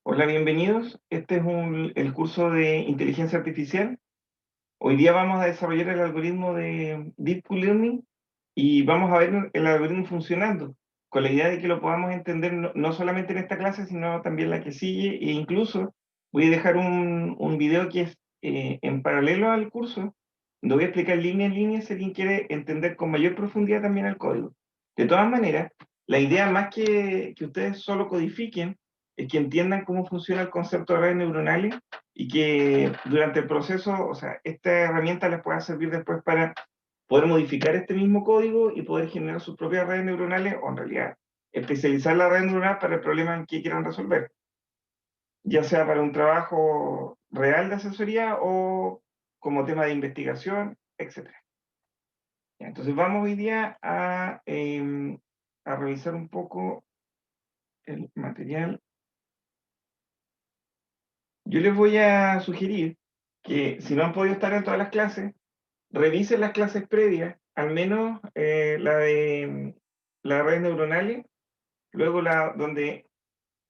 Hola, bienvenidos. Este es el curso de inteligencia artificial. Hoy día vamos a desarrollar el algoritmo de Deep Learning y vamos a ver el algoritmo funcionando, con la idea de que lo podamos entender no solamente en esta clase, sino también la que sigue, e incluso voy a dejar un video que es en paralelo al curso, donde voy a explicar línea en línea si alguien quiere entender con mayor profundidad también el código. De todas maneras, la idea más que ustedes solo codifiquen es que entiendan cómo funciona el concepto de redes neuronales y que durante el proceso, o sea, esta herramienta les pueda servir después para poder modificar este mismo código y poder generar sus propias redes neuronales, o en realidad especializar la red neuronal para el problema en que quieran resolver, ya sea para un trabajo real de asesoría o como tema de investigación, etcétera. Entonces vamos hoy día a revisar un poco el material. Yo les voy a sugerir que si no han podido estar en todas las clases, revisen las clases previas, al menos la de las redes neuronales, luego la donde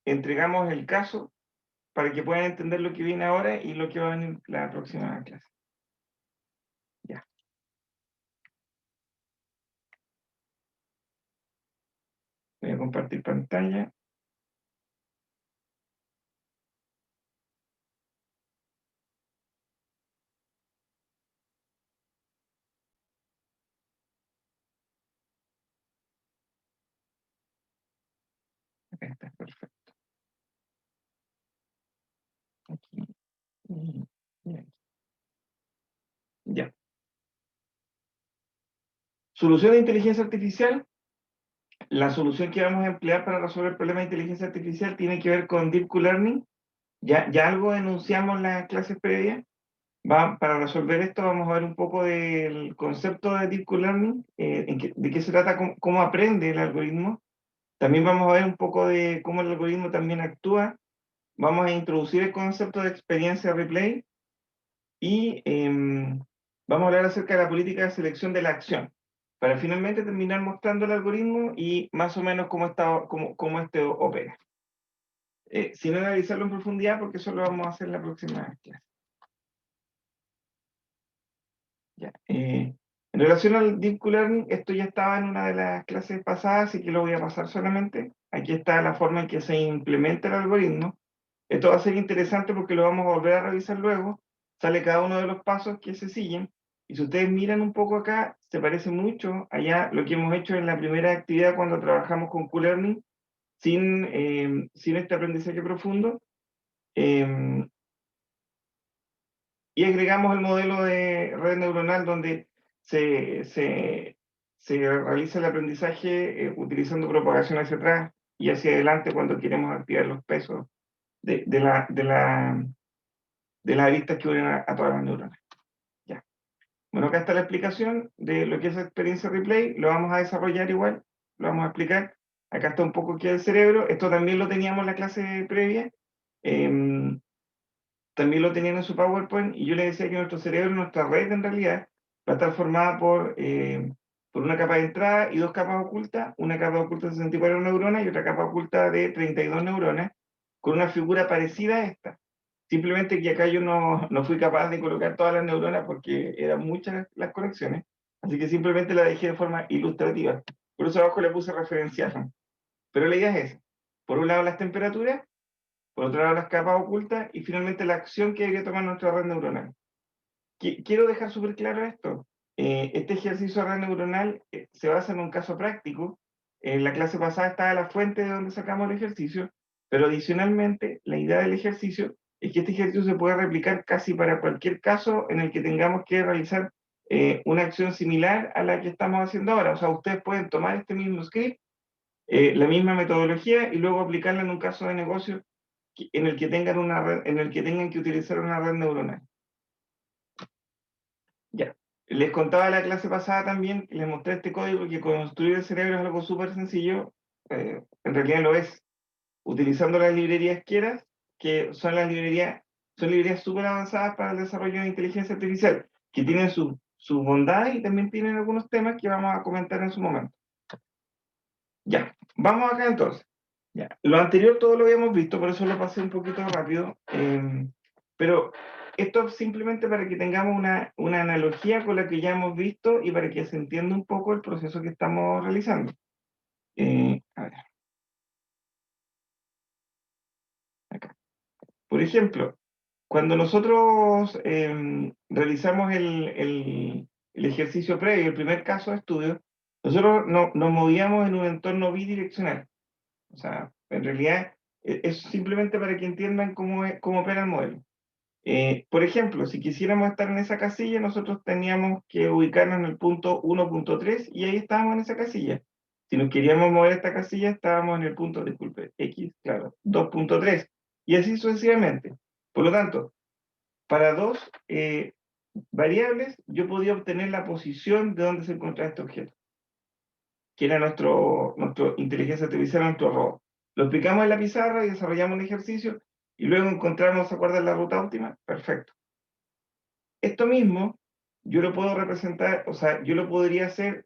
entregamos el caso para que puedan entender lo que viene ahora y lo que va a venir la próxima clase. Ya, voy a compartir pantalla. Acá está, perfecto. Aquí y aquí. Ya. Solución de inteligencia artificial. La solución que vamos a emplear para resolver el problema de inteligencia artificial tiene que ver con Deep Learning. Ya algo enunciamos en las clases previas. Para resolver esto vamos a ver un poco del concepto de Deep Learning, de qué se trata, cómo aprende el algoritmo. También vamos a ver un poco de cómo el algoritmo también actúa. Vamos a introducir el concepto de experiencia replay y vamos a hablar acerca de la política de selección de la acción, para finalmente terminar mostrando el algoritmo y más o menos cómo este opera. Sin analizarlo en profundidad, porque eso lo vamos a hacer en la próxima clase. Ya. En relación al Deep Learning, esto ya estaba en una de las clases pasadas, así que lo voy a pasar solamente. Aquí está la forma en que se implementa el algoritmo. Esto va a ser interesante porque lo vamos a volver a revisar luego. Sale cada uno de los pasos que se siguen. Y si ustedes miran un poco acá, se parece mucho allá lo que hemos hecho en la primera actividad cuando trabajamos con Q-Learning sin este aprendizaje profundo. Eh, y agregamos el modelo de red neuronal donde se, se, se realiza el aprendizaje utilizando propagación hacia atrás y hacia adelante cuando queremos activar los pesos de, de, la, de, la, de las aristas que unen a todas las neuronas. Ya. Bueno, acá está la explicación de lo que es experiencia replay, lo vamos a desarrollar igual, lo vamos a explicar. Acá está un poco qué es el cerebro, esto también lo teníamos en la clase previa. Eh, También lo tenían en su PowerPoint y yo les decía que nuestro cerebro, nuestra red en realidad, va a estar formada por una capa de entrada y dos capas ocultas, una capa oculta de 64 neuronas y otra capa oculta de 32 neuronas, con una figura parecida a esta. Simplemente que acá yo no fui capaz de colocar todas las neuronas porque eran muchas las conexiones, así que simplemente la dejé de forma ilustrativa. Por eso abajo le puse referencial. Pero la idea es esa. Por un lado las temperaturas, por otro lado las capas ocultas y finalmente la acción que debería tomar nuestra red neuronal. Quiero dejar súper claro esto. Este ejercicio de red neuronal se basa en un caso práctico. En la clase pasada estaba la fuente de donde sacamos el ejercicio, pero adicionalmente la idea del ejercicio es que este ejercicio se puede replicar casi para cualquier caso en el que tengamos que realizar una acción similar a la que estamos haciendo ahora. O sea, ustedes pueden tomar este mismo script, la misma metodología y luego aplicarla en un caso de negocio en el que tengan una red, en el que tengan que utilizar una red neuronal. Ya. Les contaba la clase pasada también, les mostré este código que construir el cerebro es algo súper sencillo, en realidad lo es, utilizando las librerías Keras, que son librerías súper avanzadas para el desarrollo de inteligencia artificial, que tienen su bondad y también tienen algunos temas que vamos a comentar en su momento. Ya, vamos acá entonces. Ya. Lo anterior todo lo habíamos visto, por eso lo pasé un poquito rápido, pero esto es simplemente para que tengamos una analogía con la que ya hemos visto y para que se entienda un poco el proceso que estamos realizando. A ver, acá. Por ejemplo, cuando nosotros realizamos el ejercicio previo, el primer caso de estudio, nosotros nos movíamos en un entorno bidireccional. O sea, en realidad es simplemente para que entiendan cómo opera el modelo. Por ejemplo, si quisiéramos estar en esa casilla, nosotros teníamos que ubicarnos en el punto 1.3 y ahí estábamos en esa casilla. Si nos queríamos mover a esta casilla, estábamos en el punto, disculpe, X, claro, 2.3 y así sucesivamente. Por lo tanto, para dos variables, yo podía obtener la posición de donde se encontraba este objeto, que era nuestro inteligencia artificial, nuestro robot. Lo explicamos en la pizarra y desarrollamos un ejercicio y luego encontramos, ¿se acuerdan la ruta óptima? Perfecto. Esto mismo yo lo puedo representar, o sea, yo lo podría hacer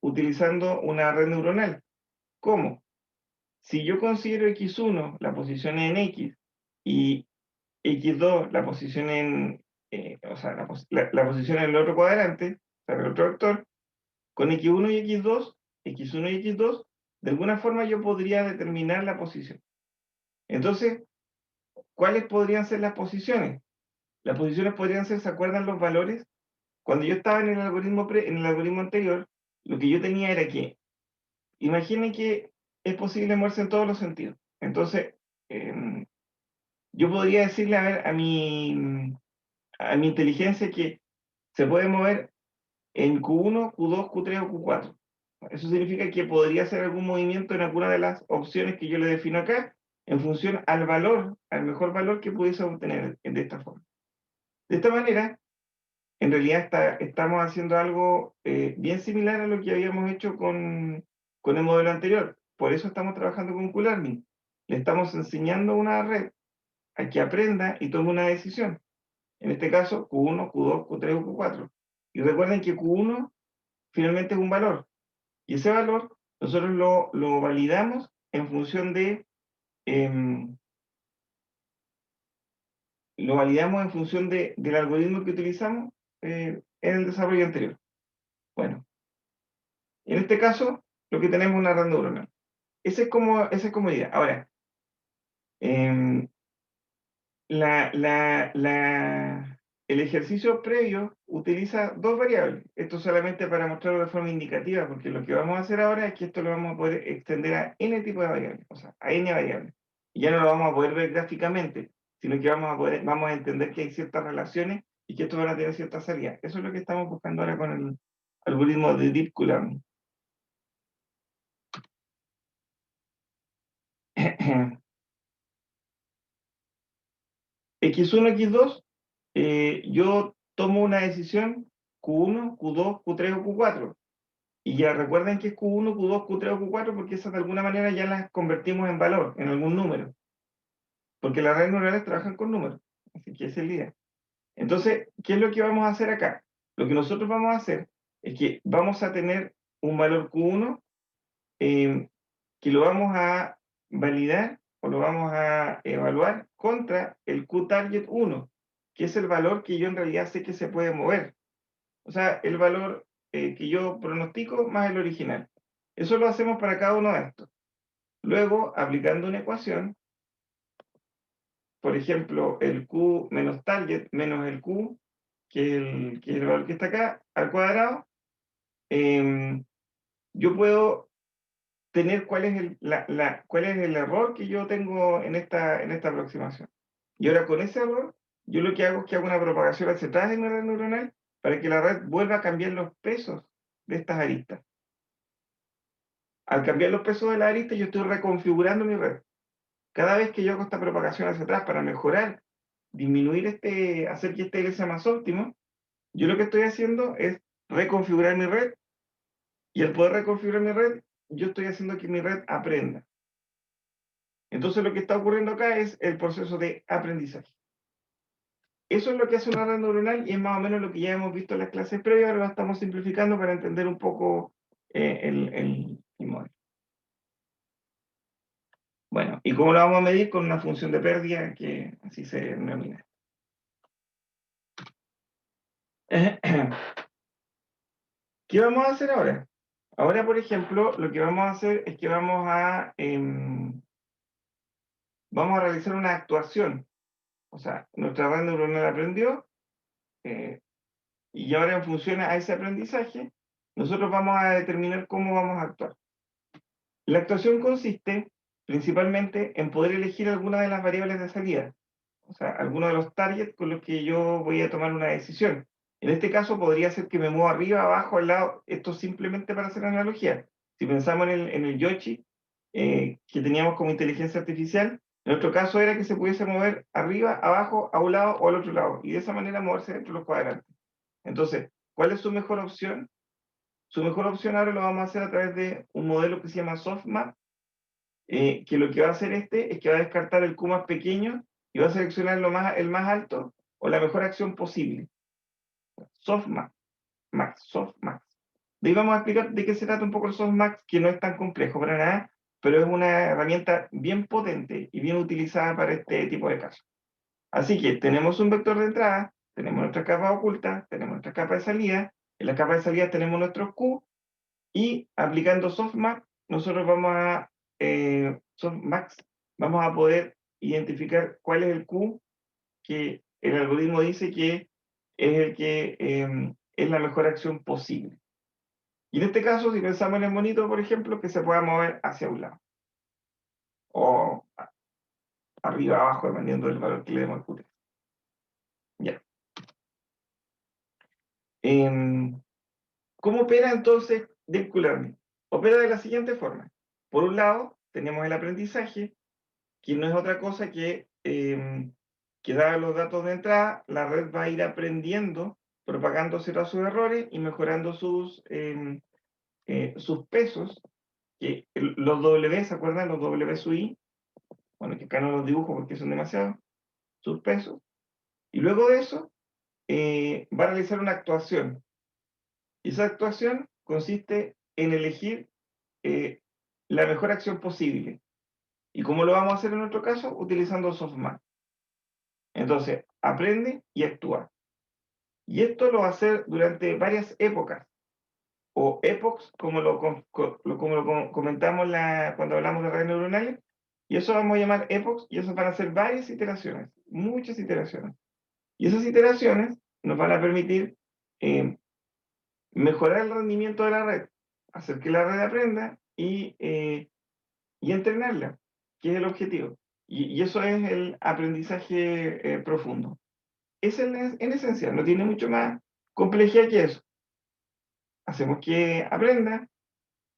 utilizando una red neuronal. ¿Cómo? Si yo considero x1 la posición en x y x2 la posición o sea, la posición en el otro cuadrante, o sea, en el otro vector, con x1 y x2, x1 y x2, de alguna forma yo podría determinar la posición. Entonces, ¿cuáles podrían ser las posiciones? Las posiciones podrían ser, ¿se acuerdan los valores? Cuando yo estaba en en el algoritmo anterior, lo que yo tenía era que, imaginen que es posible moverse en todos los sentidos. Entonces, em, yo podría decirle a mi inteligencia que se puede mover en Q1, Q2, Q3 o Q4. Eso significa que podría hacer algún movimiento en alguna de las opciones que yo le defino acá, en función al valor, al mejor valor que pudiese obtener de esta forma. De esta manera, en realidad estamos haciendo algo bien similar a lo que habíamos hecho con el modelo anterior. Por eso estamos trabajando con Q-Learning. Le estamos enseñando a una red a que aprenda y tome una decisión. En este caso, Q1, Q2, Q3 o Q4. Y recuerden que Q1 finalmente es un valor. Y ese valor nosotros lo validamos en función em, del algoritmo que utilizamos en el desarrollo anterior. Bueno, en este caso, lo que tenemos es una red neuronal. Esa es como idea. Ahora, em, el ejercicio previo utiliza dos variables. Esto solamente para mostrarlo de forma indicativa, porque lo que vamos a hacer ahora es que esto lo vamos a poder extender a n tipo de variables, o sea, a n variables. Y ya no lo vamos a poder ver gráficamente, sino que vamos a entender que hay ciertas relaciones y que estos van a tener ciertas salidas. Eso es lo que estamos buscando ahora con el algoritmo de Deep Learning. X1, X2, yo tomo una decisión Q1, Q2, Q3 o Q4. Y ya recuerden que es Q1, Q2, Q3 o Q4 porque esas de alguna manera ya las convertimos en valor, en algún número. Porque las redes neurales trabajan con números. Así que esa es la idea. Entonces, ¿qué es lo que vamos a hacer acá? Lo que nosotros vamos a hacer es que vamos a tener un valor Q1 eh, que lo vamos a validar o lo vamos a evaluar contra el QTarget 1, que es el valor que yo en realidad sé que se puede mover. O sea, el valor que yo pronostico más el original. Eso lo hacemos para cada uno de estos. Luego, aplicando una ecuación, por ejemplo, el Q menos target menos el Q, que es el valor que está acá, al cuadrado, yo puedo tener cuál es el error que yo tengo en esta aproximación. Y ahora con ese error, yo lo que hago es que hago una propagación hacia atrás en la red neuronal para que la red vuelva a cambiar los pesos de estas aristas. Al cambiar los pesos de la arista, yo estoy reconfigurando mi red. Cada vez que yo hago esta propagación hacia atrás para mejorar, disminuir hacer que este sea más óptimo, yo lo que estoy haciendo es reconfigurar mi red y al poder reconfigurar mi red, yo estoy haciendo que mi red aprenda. Entonces lo que está ocurriendo acá es el proceso de aprendizaje. Eso es lo que hace una red neuronal y es más o menos lo que ya hemos visto en las clases previas, ahora lo estamos simplificando para entender un poco el modelo. ¿Y cómo lo vamos a medir? Con una función de pérdida que así se denomina. ¿Qué vamos a hacer ahora? Ahora, por ejemplo, lo que vamos a hacer es que vamos a realizar una actuación. O sea, nuestra red neuronal aprendió eh, y ahora en función a ese aprendizaje, nosotros vamos a determinar cómo vamos a actuar. La actuación consiste principalmente en poder elegir alguna de las variables de salida, o sea, algunos de los targets con los que yo voy a tomar una decisión. En este caso podría ser que me mueva arriba, abajo, al lado, esto simplemente para hacer analogía. Si pensamos en el Yoshi, que teníamos como inteligencia artificial, en nuestro caso era que se pudiese mover arriba, abajo, a un lado o al otro lado, y de esa manera moverse dentro de los cuadrantes. Entonces, ¿cuál es su mejor opción? Su mejor opción ahora lo vamos a hacer a través de un modelo que se llama SoftMap, que lo que va a hacer es que va a descartar el Q más pequeño y va a seleccionar el más alto o la mejor acción posible. Softmax, Softmax. De ahí vamos a explicar de qué se trata un poco el Softmax, que no es tan complejo para nada, pero es una herramienta bien potente y bien utilizada para este tipo de casos. Así que tenemos un vector de entrada, tenemos nuestra capa oculta, tenemos nuestra capa de salida, en la capa de salida tenemos nuestros Q, y aplicando Softmax, nosotros Softmax, vamos a poder identificar cuál es el Q que el algoritmo dice que es el que es la mejor acción posible. Y en este caso, si pensamos en el monito, por ejemplo, que se pueda mover hacia un lado, o arriba, abajo, dependiendo del valor que le demos al Q3. Ya. ¿Cómo opera entonces Deep Learning? Opera de la siguiente forma. Por un lado, tenemos el aprendizaje, que no es otra cosa que dados los datos de entrada, la red va a ir aprendiendo, propagándose a sus errores y mejorando sus pesos, que los W, ¿se acuerdan? Los W sub I, bueno, que acá no los dibujo porque son demasiados, sus pesos. Y luego de eso, va a realizar una actuación. Y esa actuación consiste en elegir eh, la mejor acción posible. ¿Y cómo lo vamos a hacer en nuestro caso? Utilizando Softmax. Entonces, aprende y actúa. Y esto lo va a hacer durante varias épocas, o epochs, como lo comentamos cuando hablamos de redes neuronales, y eso vamos a llamar epochs, y eso van a ser varias iteraciones, muchas iteraciones. Y esas iteraciones nos van a permitir eh, mejorar el rendimiento de la red, hacer que la red aprenda y entrenarla, que es el objetivo. Y eso es el aprendizaje profundo. Es en esencia, no tiene mucho más complejidad que eso. Hacemos que aprenda,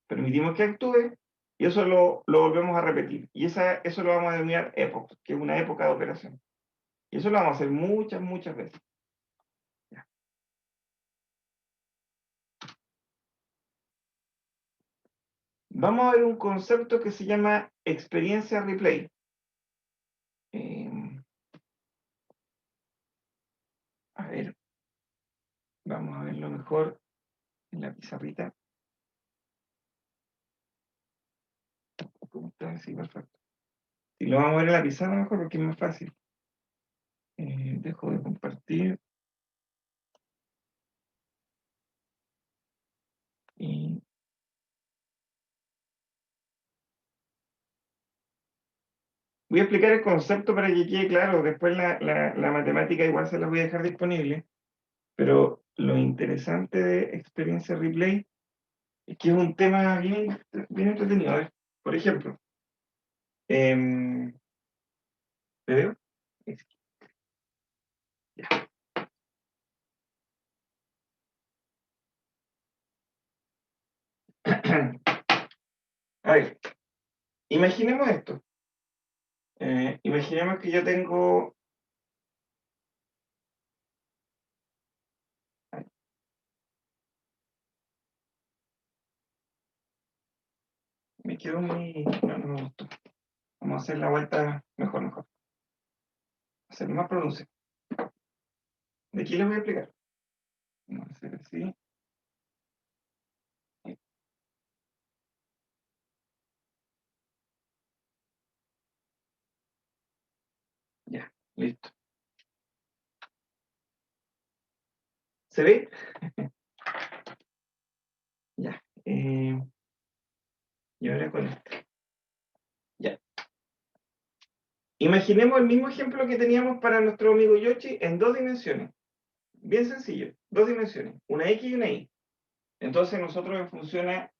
permitimos que actúe y eso lo volvemos a repetir. Y eso lo vamos a denominar epoch, que es una época de operación. Y eso lo vamos a hacer muchas, muchas veces. Ya. Vamos a ver un concepto que se llama experiencia replay. A ver, vamos a verlo mejor en la pizarrita. ¿Cómo está? Sí, perfecto. Si lo vamos a ver en la pizarra mejor porque es más fácil. Dejo de compartir. Y voy a explicar el concepto para que quede claro. Después la matemática igual se las voy a dejar disponible. Pero lo interesante de experiencia replay es que es un tema bien entretenido. A ver, por ejemplo, ¿me veo? Ya. A ver, imaginemos esto. Imaginemos que yo tengo... Ay, me quedó muy... No, no me gustó. Vamos a hacer la vuelta mejor, mejor. Hacer más pronuncia. De aquí les voy a explicar. Vamos a hacer así. Listo. ¿Se ve? Ya. Y ahora con esto. Ya. Imaginemos el mismo ejemplo que teníamos para nuestro amigo Yoshi en dos dimensiones. Bien sencillo. Dos dimensiones. Una X y una Y. Entonces nosotros en función a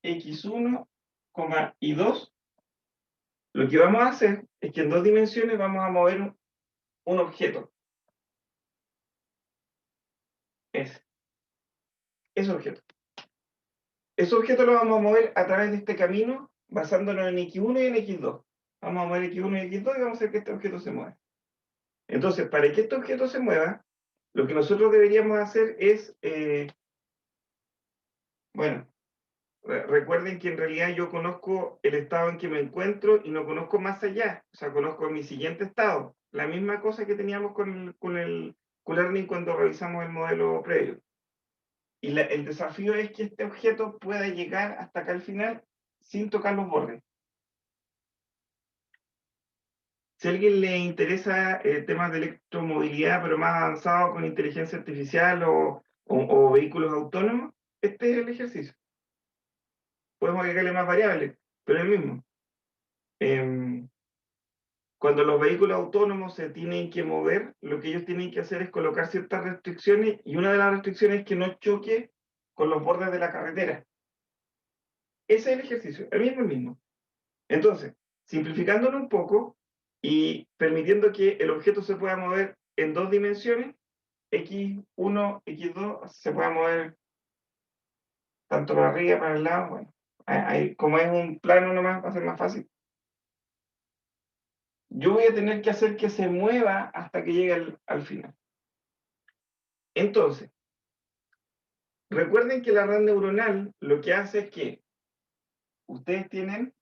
x1, y2, lo que vamos a hacer es que en dos dimensiones vamos a mover un objeto. Ese objeto. Ese objeto lo vamos a mover a través de este camino basándonos en x1 y en x2. Vamos a mover x1 y x2 y vamos a hacer que este objeto se mueva. Entonces, para que este objeto se mueva, lo que nosotros deberíamos hacer es, bueno, recuerden que en realidad yo conozco el estado en que me encuentro y no conozco más allá. O sea, conozco mi siguiente estado. La misma cosa que teníamos con el Q-Learning cuando revisamos el modelo previo. Y el desafío es que este objeto pueda llegar hasta acá al final sin tocar los bordes. Si a alguien le interesa temas de electromovilidad, pero más avanzado con inteligencia artificial o vehículos autónomos, este es el ejercicio. Podemos agregarle más variables, pero es el mismo. Cuando los vehículos autónomos se tienen que mover, lo que ellos tienen que hacer es colocar ciertas restricciones, y una de las restricciones es que no choque con los bordes de la carretera. Ese es el ejercicio, el mismo. Entonces, simplificándolo un poco y permitiendo que el objeto se pueda mover en dos dimensiones, x1, x2, se pueda mover tanto para arriba, para el lado, bueno, como es un plano nomás, va a ser más fácil. Yo voy a tener que hacer que se mueva hasta que llegue al final. Entonces, recuerden que la red neuronal lo que hace es que ustedes tienen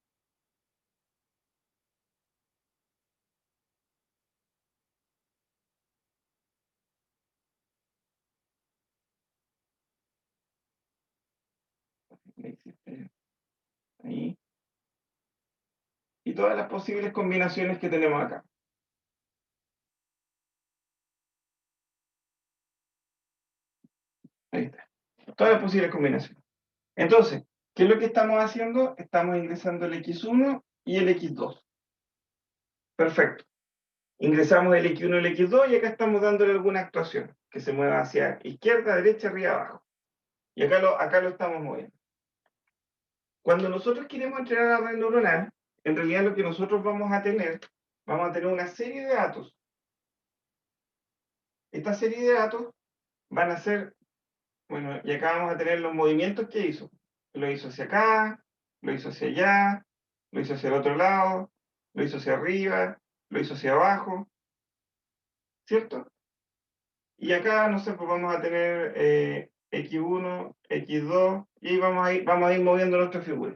ahí, y todas las posibles combinaciones que tenemos acá. Ahí está. Todas las posibles combinaciones. Entonces, ¿qué es lo que estamos haciendo? Estamos ingresando el x1 y el x2. Perfecto. Ingresamos el x1 y el x2 y acá estamos dándole alguna actuación, que se mueva hacia izquierda, derecha, arriba, abajo. Y acá lo estamos moviendo. Cuando nosotros queremos entrenar a la red neuronal, en realidad lo que nosotros vamos a tener una serie de datos. Esta serie de datos van a ser, bueno, y acá vamos a tener los movimientos que hizo. Lo hizo hacia acá, lo hizo hacia allá, lo hizo hacia el otro lado, lo hizo hacia arriba, lo hizo hacia abajo, ¿cierto? Y acá, no sé, pues vamos a tener X1, X2, y vamos a ir moviendo nuestra figura.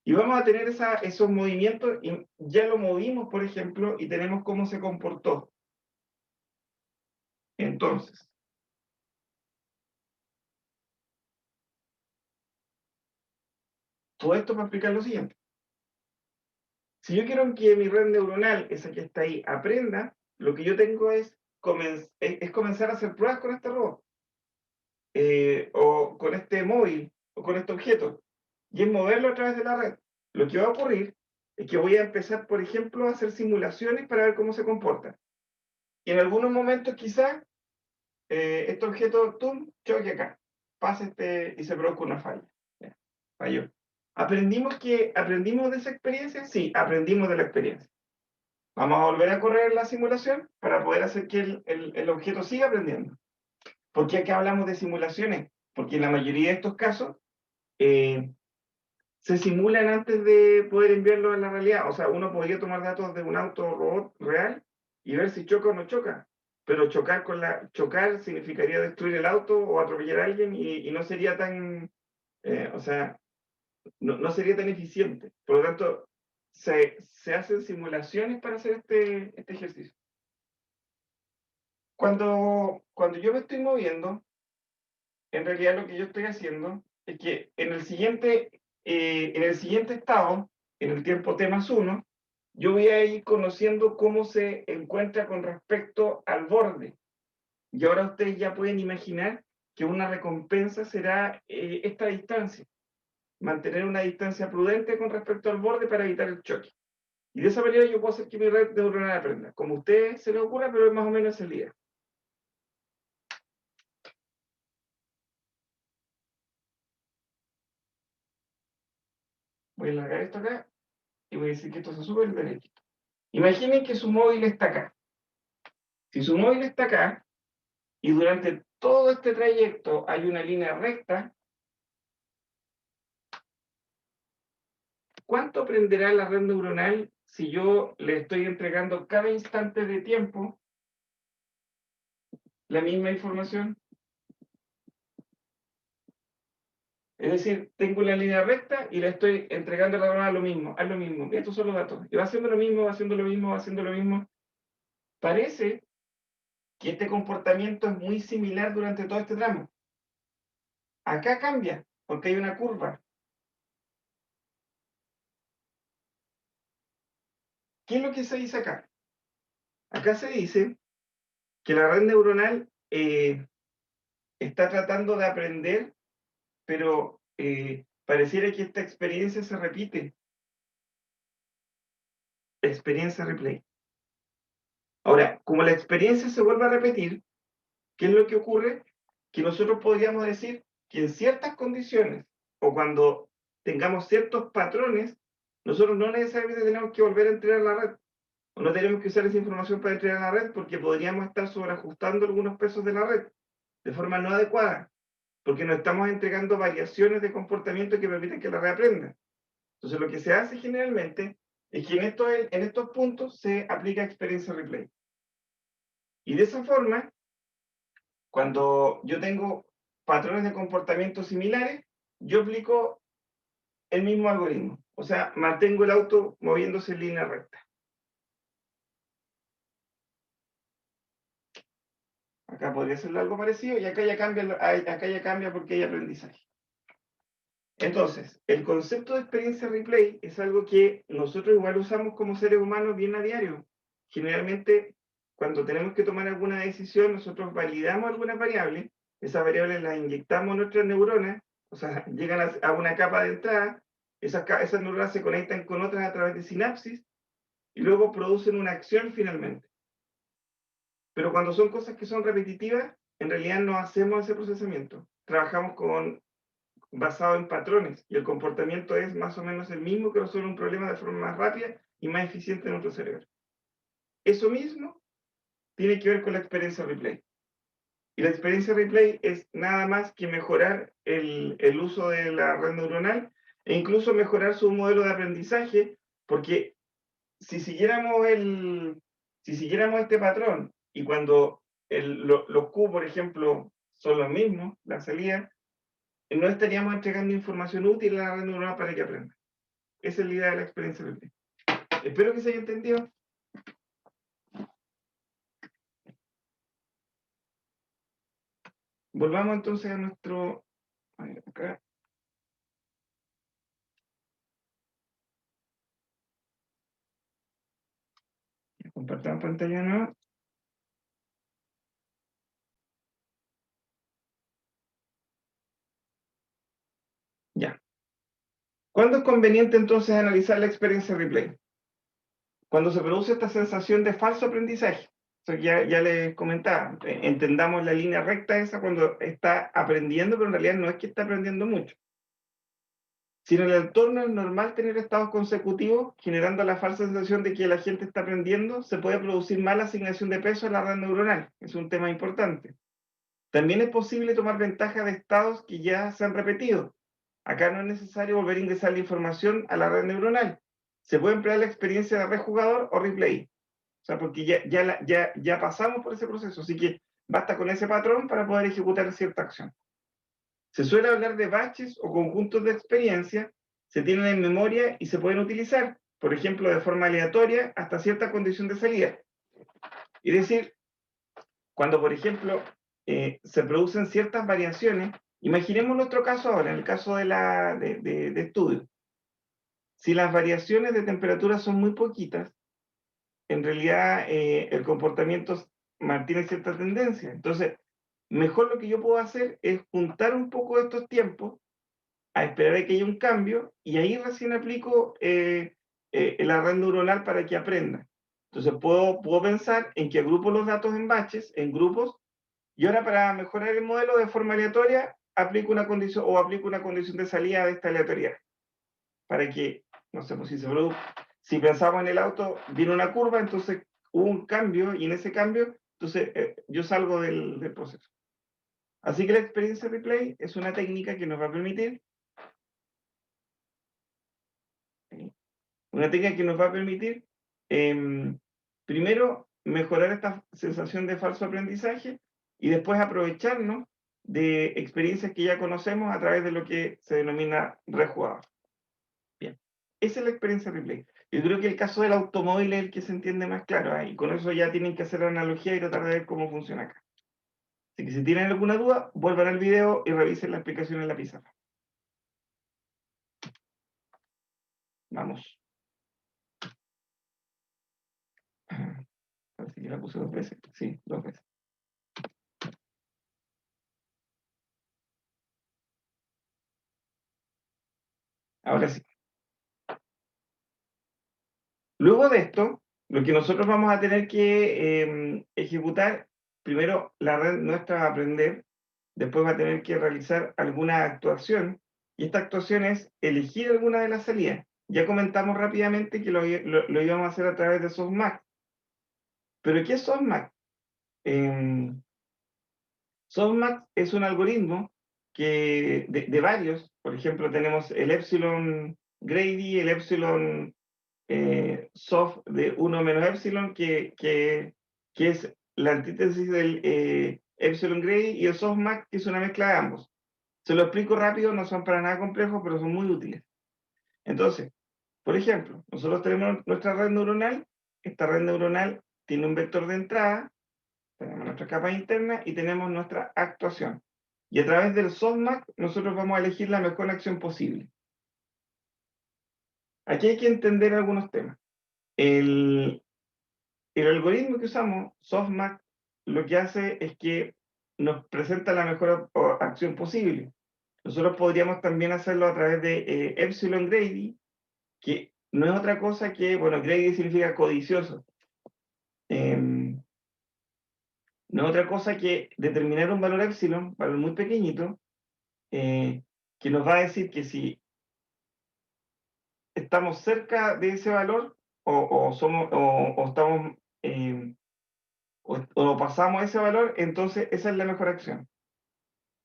Y vamos a tener esos movimientos, y ya lo movimos, por ejemplo, y tenemos cómo se comportó. Entonces, todo esto para explicar lo siguiente. Si yo quiero que mi red neuronal, esa que está ahí, aprenda, lo que yo tengo es comenzar a hacer pruebas con este robot, o con este móvil, o con este objeto, y es moverlo a través de la red. Lo que va a ocurrir es que voy a empezar, por ejemplo, a hacer simulaciones para ver cómo se comporta. Y en algunos momentos quizás este objeto, ¡tum!, choque acá, pasa y se produzca una falla. Ya, falló. ¿Aprendimos de esa experiencia? Sí, aprendimos de la experiencia. Vamos a volver a correr la simulación para poder hacer que el objeto siga aprendiendo. ¿Por qué acá hablamos de simulaciones? Porque en la mayoría de estos casos se simulan antes de poder enviarlo a la realidad. O sea, uno podría tomar datos de un auto robot real y ver si choca o no choca. Pero chocar significaría destruir el auto o atropellar a alguien y no sería tan, o sea, no sería tan eficiente. Por lo tanto, se hacen simulaciones para hacer este ejercicio. Cuando yo me estoy moviendo, en realidad lo que yo estoy haciendo es que en el siguiente estado, en el tiempo t más 1, yo voy a ir conociendo cómo se encuentra con respecto al borde. Y ahora ustedes ya pueden imaginar que una recompensa será esta distancia. Mantener una distancia prudente con respecto al borde para evitar el choque. Y de esa manera yo puedo hacer que mi red neuronal aprenda. Como a ustedes se les ocurra, pero es más o menos esa idea. Voy a alargar esto acá y voy a decir que esto se sube el derechito. Imaginen que su móvil está acá. Si su móvil está acá y durante todo este trayecto hay una línea recta, ¿cuánto aprenderá la red neuronal si yo le estoy entregando cada instante de tiempo la misma información? Es decir, tengo una línea recta y le estoy entregando a la neuronal lo mismo, haz lo mismo. Estos son los datos. Y va haciendo lo mismo, va haciendo lo mismo, va haciendo lo mismo. Parece que este comportamiento es muy similar durante todo este tramo. Acá cambia, porque hay una curva. ¿Qué es lo que se dice acá? Acá se dice que la red neuronal está tratando de aprender, pero pareciera que esta experiencia se repite. Experiencia replay. Ahora, como la experiencia se vuelve a repetir, ¿qué es lo que ocurre? Que nosotros podríamos decir que en ciertas condiciones o cuando tengamos ciertos patrones, nosotros no necesariamente tenemos que volver a entrenar la red. O no tenemos que usar esa información para entrenar la red porque podríamos estar sobreajustando algunos pesos de la red de forma no adecuada, porque no estamos entregando variaciones de comportamiento que permiten que la red aprenda. Entonces, lo que se hace generalmente es que en estos puntos se aplica experiencia replay. Y de esa forma, cuando yo tengo patrones de comportamiento similares, yo aplico el mismo algoritmo. O sea, mantengo el auto moviéndose en línea recta. Acá podría ser algo parecido y acá ya cambia porque hay aprendizaje. Entonces, el concepto de experiencia replay es algo que nosotros igual usamos como seres humanos bien a diario. Generalmente, cuando tenemos que tomar alguna decisión, nosotros validamos algunas variables, esas variables las inyectamos en nuestras neuronas, o sea, llegan a una capa de entrada, esas neuronas se conectan con otras a través de sinapsis y luego producen una acción finalmente. Pero cuando son cosas que son repetitivas, en realidad no hacemos ese procesamiento. Trabajamos basado en patrones y el comportamiento es más o menos el mismo que resuelve un problema de forma más rápida y más eficiente en nuestro cerebro. Eso mismo tiene que ver con la experiencia replay. Y la experiencia replay es nada más que mejorar el uso de la red neuronal e incluso mejorar su modelo de aprendizaje, porque si siguiéramos, si siguiéramos este patrón y cuando los Q, por ejemplo, son los mismos, la salida, no estaríamos entregando información útil a la red neuronal para que aprenda. Esa es la idea de la experiencia replay. Espero que se haya entendido. Volvamos entonces a nuestro... A ver, acá. Compartamos pantalla nueva. Ya. ¿Cuándo es conveniente entonces analizar la experiencia replay? Cuando se produce esta sensación de falso aprendizaje. Eso ya les comentaba. Entendamos la línea recta esa cuando está aprendiendo, pero en realidad no es que está aprendiendo mucho. Si en el entorno es normal tener estados consecutivos, generando la falsa sensación de que la gente está aprendiendo, se puede producir mala asignación de peso a la red neuronal. Es un tema importante. También es posible tomar ventaja de estados que ya se han repetido. Acá no es necesario volver a ingresar la información a la red neuronal. Se puede emplear la experiencia de rejugador o replay. O sea, porque ya pasamos por ese proceso, así que basta con ese patrón para poder ejecutar cierta acción. Se suele hablar de baches o conjuntos de experiencia, se tienen en memoria y se pueden utilizar, por ejemplo, de forma aleatoria hasta cierta condición de salida. Es decir, cuando, por ejemplo, se producen ciertas variaciones, imaginemos nuestro caso ahora, en el caso de estudio. Si las variaciones de temperatura son muy poquitas, en realidad el comportamiento mantiene cierta tendencia. Entonces, mejor lo que yo puedo hacer es juntar un poco estos tiempos, a esperar a que haya un cambio, y ahí recién aplico la red neuronal para que aprenda. Entonces puedo pensar en que agrupo los datos en batches, en grupos, y ahora para mejorar el modelo de forma aleatoria, aplico una condición de salida de esta aleatoriedad. Para que, no sé, pues si pensamos en el auto, viene una curva, entonces hubo un cambio, y en ese cambio, entonces yo salgo del proceso. Así que la experiencia replay es una técnica que nos va a permitir, primero, mejorar esta sensación de falso aprendizaje, y después aprovecharnos de experiencias que ya conocemos a través de lo que se denomina rejugador. Bien, esa es la experiencia replay. Yo creo que el caso del automóvil es el que se entiende más claro, y con eso ya tienen que hacer la analogía y tratar de ver cómo funciona acá. Así que si tienen alguna duda, vuelvan al video y revisen la explicación en la pizarra. Vamos. Así que la puse 2 veces. Sí, 2 veces. Ahora sí. Luego de esto, lo que nosotros vamos a tener que ejecutar, primero la red nuestra va a aprender, después va a tener que realizar alguna actuación, y esta actuación es elegir alguna de las salidas. Ya comentamos rápidamente que lo íbamos a hacer a través de softmax. ¿Pero qué es softmax? Softmax es un algoritmo de varios. Por ejemplo, tenemos el epsilon Grady, el epsilon soft de 1 menos epsilon, que es la antítesis del epsilon Grady, y el softmax, que es una mezcla de ambos. Se lo explico rápido, no son para nada complejos, pero son muy útiles. Entonces, por ejemplo, nosotros tenemos nuestra red neuronal. Esta red neuronal tiene un vector de entrada, tenemos nuestra capa interna y tenemos nuestra actuación. Y a través del softmax nosotros vamos a elegir la mejor acción posible. Aquí hay que entender algunos temas. El algoritmo que usamos, softmax, lo que hace es que nos presenta la mejor acción posible. Nosotros podríamos también hacerlo a través de epsilon Grady, que no es otra cosa que, bueno, Grady significa codicioso. No es otra cosa que determinar un valor epsilon, valor muy pequeñito, que nos va a decir que si estamos cerca de ese valor, o estamos o pasamos ese valor, entonces esa es la mejor acción.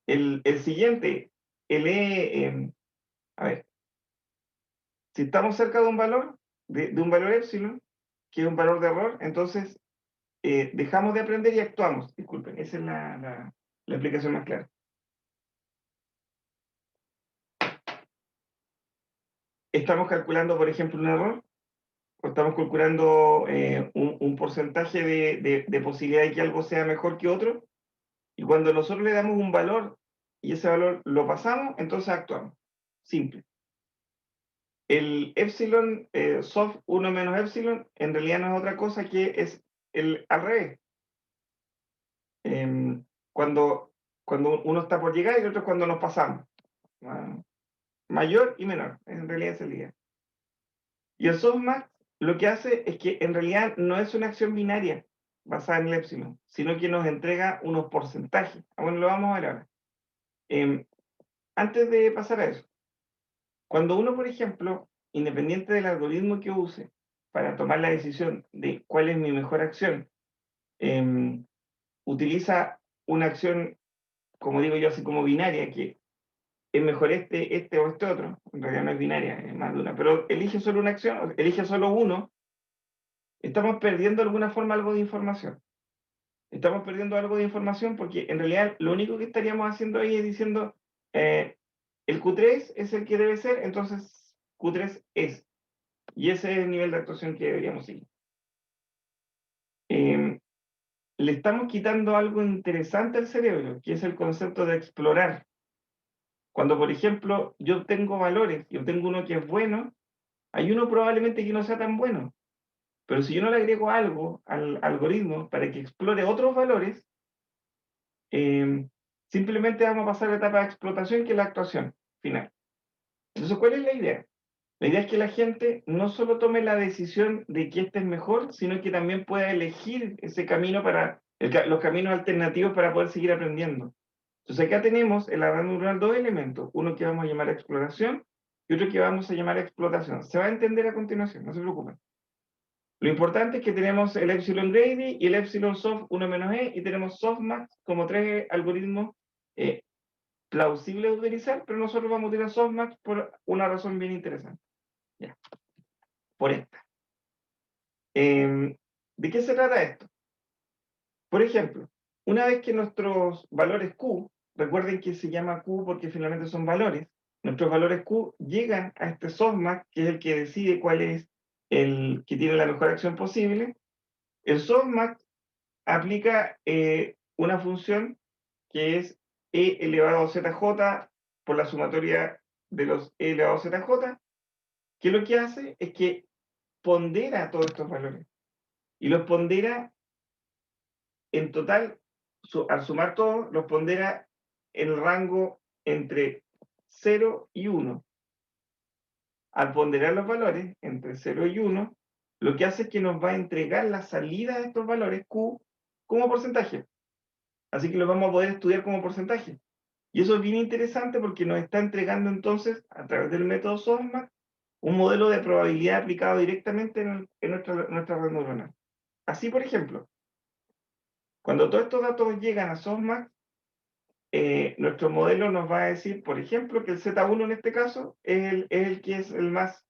El siguiente, a ver, si estamos cerca de un valor, de un valor epsilon, que es un valor de error, entonces dejamos de aprender y actuamos. Disculpen, esa es la explicación más clara. Estamos calculando, por ejemplo, un error, o estamos calculando un porcentaje de posibilidad de que algo sea mejor que otro, y cuando nosotros le damos un valor y ese valor lo pasamos, entonces actuamos. Simple. El epsilon soft 1 menos epsilon en realidad no es otra cosa que es al revés. Cuando, cuando uno está por llegar y el otro es cuando nos pasamos. Mayor y menor, en realidad es el día. Y el softmax lo que hace es que en realidad no es una acción binaria basada en el epsilon, sino que nos entrega unos porcentajes. Bueno, lo vamos a ver ahora. Antes de pasar a eso, cuando uno, por ejemplo, independiente del algoritmo que use para tomar la decisión de cuál es mi mejor acción, utiliza una acción, como digo yo, así como binaria, que es mejor este o este otro, en realidad no es binaria, es más de una, pero elige solo una acción, elige solo uno, estamos perdiendo de alguna forma algo de información. Estamos perdiendo algo de información porque en realidad lo único que estaríamos haciendo ahí es diciendo, el Q3 es el que debe ser, entonces Q3 es. Y ese es el nivel de actuación que deberíamos seguir. Le estamos quitando algo interesante al cerebro, que es el concepto de explorar. Cuando, por ejemplo, yo obtengo valores y obtengo uno que es bueno, Hay uno probablemente que no sea tan bueno, pero si yo no le agrego algo al algoritmo para que explore otros valores, simplemente vamos a pasar a la etapa de explotación, que es la actuación final. Entonces, ¿cuál es la idea? La idea es que la gente no solo tome la decisión de que este es mejor, sino que también pueda elegir ese camino para, los caminos alternativos para poder seguir aprendiendo. Entonces acá tenemos en la red neuronal dos elementos, uno que vamos a llamar exploración y otro que vamos a llamar explotación. Se va a entender a continuación, no se preocupen. Lo importante es que tenemos el epsilon Grady y el epsilon soft 1 menos e, y tenemos softmax como tres algoritmos plausibles de utilizar, pero nosotros vamos a utilizar softmax por una razón bien interesante. Ya, por esta. ¿De qué se trata esto? Por ejemplo, una vez que nuestros valores Q, recuerden que se llama Q porque finalmente son valores, nuestros valores Q llegan a este softmax, que es el que decide cuál es el que tiene la mejor acción posible. El softmax aplica una función que es e elevado a zj por la sumatoria de los e elevado a zj, que lo que hace es que pondera todos estos valores y los pondera en total, al sumar todos, los pondera en el rango entre 0 y 1. Al ponderar los valores entre 0 y 1, lo que hace es que nos va a entregar la salida de estos valores Q como porcentaje. Así que los vamos a poder estudiar como porcentaje. Y eso es bien interesante porque nos está entregando entonces, a través del método softmax, un modelo de probabilidad aplicado directamente en nuestra red neuronal. Así, por ejemplo, cuando todos estos datos llegan a softmax, nuestro modelo nos va a decir, por ejemplo, que el Z1 en este caso es el que es el más,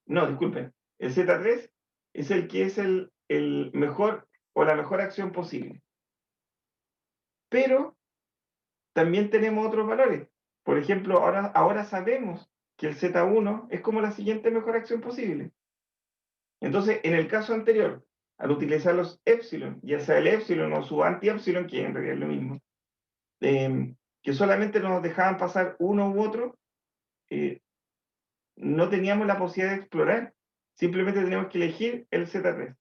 no, disculpen, el Z3 es el que es el mejor o la mejor acción posible. Pero también tenemos otros valores. Por ejemplo, ahora sabemos que el Z1 es como la siguiente mejor acción posible. Entonces, en el caso anterior, al utilizar los epsilon, ya sea el epsilon o su anti-epsilon, que en realidad es lo mismo, que solamente nos dejaban pasar uno u otro, no teníamos la posibilidad de explorar, simplemente teníamos que elegir el Z3.